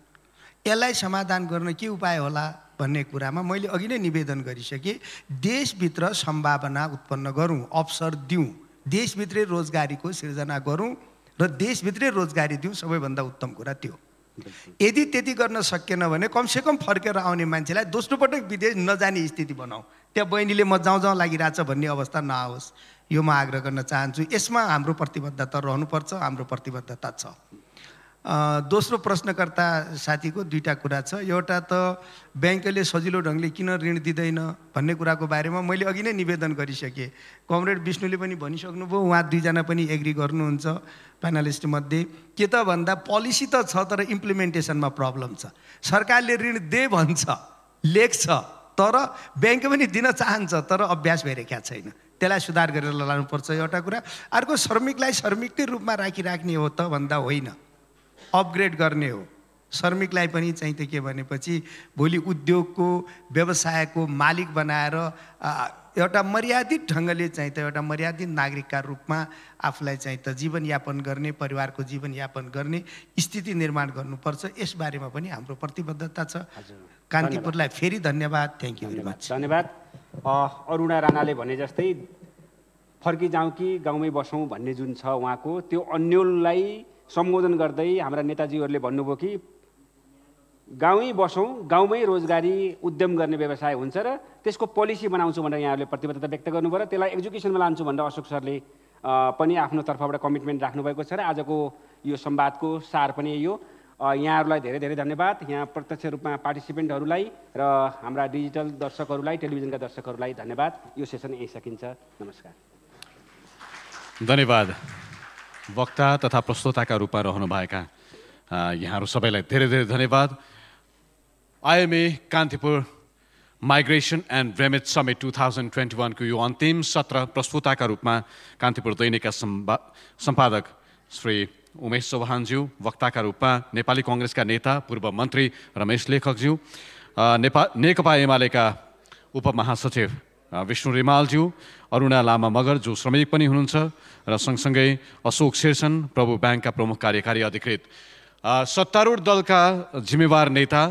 यसलाई समाधान गर्न के उपाय होला भन्ने कुरामा मैले अघि नै निवेदन गरिसकेँ। देशभित्र सम्भावना उत्पन्न गरौँ, अवसर दिउँ, देशभित्रै रोजगारीको सिर्जना गरौँ र देशभित्रै रोजगारी दिउँ। सबैभन्दा उत्तम कुरा त्यो। यदि त्यति गर्न सकेन भने कमसेकम फर्केर आउने मान्छेलाई दोस्रो पटक विदेश नजाने स्थिति बनाऊ। त्यहाँ बहिनीले म जाउँ जाउँ लागिरहेछ भन्ने अवस्था नआओस्, यो म आग्रह गर्न चाहन्छु। यसमा हाम्रो प्रतिबद्धता रहनुपर्छ, हाम्रो प्रतिबद्धता छ। दोस्रो प्रश्नकर्ता साथीको दुईटा कुरा छ। एउटा त ब्याङ्कले सजिलो ढङ्गले किन ऋण दिँदैन भन्ने कुराको बारेमा मैले अघि नै निवेदन गरिसकेँ। कमरेड विष्णुले पनि भनिसक्नुभयो, उहाँ दुईजना पनि एग्री गर्नुहुन्छ प्यानलिस्ट मध्ये। के त भन्दा पोलिसी त छ तर इम्प्लिमेन्टेसनमा प्रब्लम छ। सरकारले ऋण दे भन्छ, लेख्छ, तर ब्याङ्क पनि दिन चाहन्छ तर अभ्यास भइरहेको छैन। त्यसलाई सुधार गरेर लानुपर्छ एउटा कुरा। अर्को श्रमिकलाई श्रमिककै रूपमा राखिराख्ने हो त भन्दा होइन, अपग्रेड गर्ने हो। श्रमिकलाई पनि चाहिँ त के भनेपछि भोलि उद्योगको व्यवसायको मालिक बनाएर एउटा मर्यादित ढङ्गले चाहिँ त एउटा मर्यादित नागरिकका रूपमा आफूलाई चाहिँ त जीवनयापन गर्ने, परिवारको जीवनयापन गर्ने स्थिति निर्माण गर्नुपर्छ। यसबारेमा पनि हाम्रो प्रतिबद्धता छ। कान्तिपुरलाई फेरि धन्यवाद। Thank you very much. धन्यवाद। अरुणा राणाले भने जस्तै फर्किजाउँ कि गाउँमै बसौँ भन्ने जुन छ उहाँको, त्यो अन्यललाई सम्बोधन गर्दै हाम्रा नेताजीहरूले भन्नुभयो कि गाउँमै बसौँ, गाउँमै रोजगारी उद्यम गर्ने व्यवसाय हुन्छ र त्यसको पोलिसी बनाउँछु भनेर यहाँहरूले प्रतिबद्धता व्यक्त गर्नुभयो र त्यसलाई एजुकेसनमा लान्छु भनेर अशोक सरले पनि आफ्नो तर्फबाट कमिटमेन्ट राख्नुभएको छ र आजको यो संवादको सार पनि यो। यहाँहरूलाई धेरै धेरै धन्यवाद। यहाँ प्रत्यक्ष रूपमा पार्टिसिपेन्टहरूलाई र हाम्रा डिजिटल दर्शकहरूलाई, टेलिभिजनका दर्शकहरूलाई धन्यवाद। यो सेसन यहीँ सकिन्छ। नमस्कार। धन्यवाद। वक्ता तथा प्रस्तोताका रूपमा रहनुभएका यहाँहरू सबैलाई धेरै धेरै धन्यवाद। IMA Kantipur migration and remit summit 2021 को यो अन्तिम सत्र प्रस्तुताका रूपमा कान्तिपुर दैनिकका सम्पादक श्री उमेश चौहानज्यू, वक्ताका रूपमा नेपाली कांग्रेसका नेता पूर्व मन्त्री रमेश लेखकज्यू, नेकपा एमालेका उपमहासचिव विष्णु रिमालज्यू, अरुणा लामा मगर जो श्रमिक पनि हुनुहुन्छ र सँगसँगै अशोक शेरसन प्रभु ब्याङ्कका प्रमुख कार्यकारी अधिकृत, सत्तारूढ दलका जिम्मेवार नेता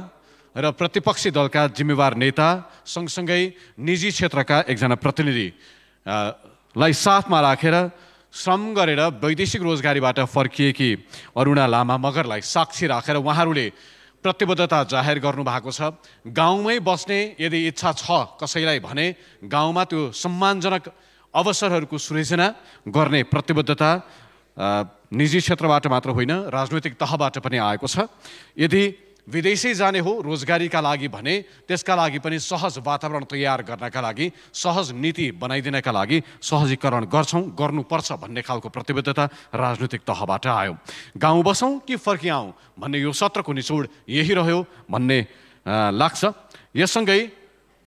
र प्रतिपक्षी दलका जिम्मेवार नेता, सँगसँगै निजी क्षेत्रका एकजना प्रतिनिधिलाई साथमा राखेर श्रम गरेर वैदेशिक रोजगारीबाट फर्किएकी अरुणा लामा मगरलाई साक्षी राखेर उहाँहरूले प्रतिबद्धता जाहेर गर्नुभएको छ। गाउँमै बस्ने यदि इच्छा छ कसैलाई भने गाउँमा त्यो सम्मानजनक अवसरहरूको सृजना गर्ने प्रतिबद्धता निजी क्षेत्रबाट मात्र होइन, राजनैतिक तहबाट पनि आएको छ। यदि विदेशै जाने हो रोजगारीका लागि भने त्यसका लागि पनि सहज वातावरण तयार गर्नका लागि, सहज नीति बनाइदिनका लागि सहजीकरण गर्छौँ, गर्नुपर्छ भन्ने खालको प्रतिबद्धता राजनैतिक तहबाट आयो। गाउँ बसौँ कि फर्किआउँ भन्ने यो सत्रको निचोड यही रह्यो भन्ने लाग्छ। यससँगै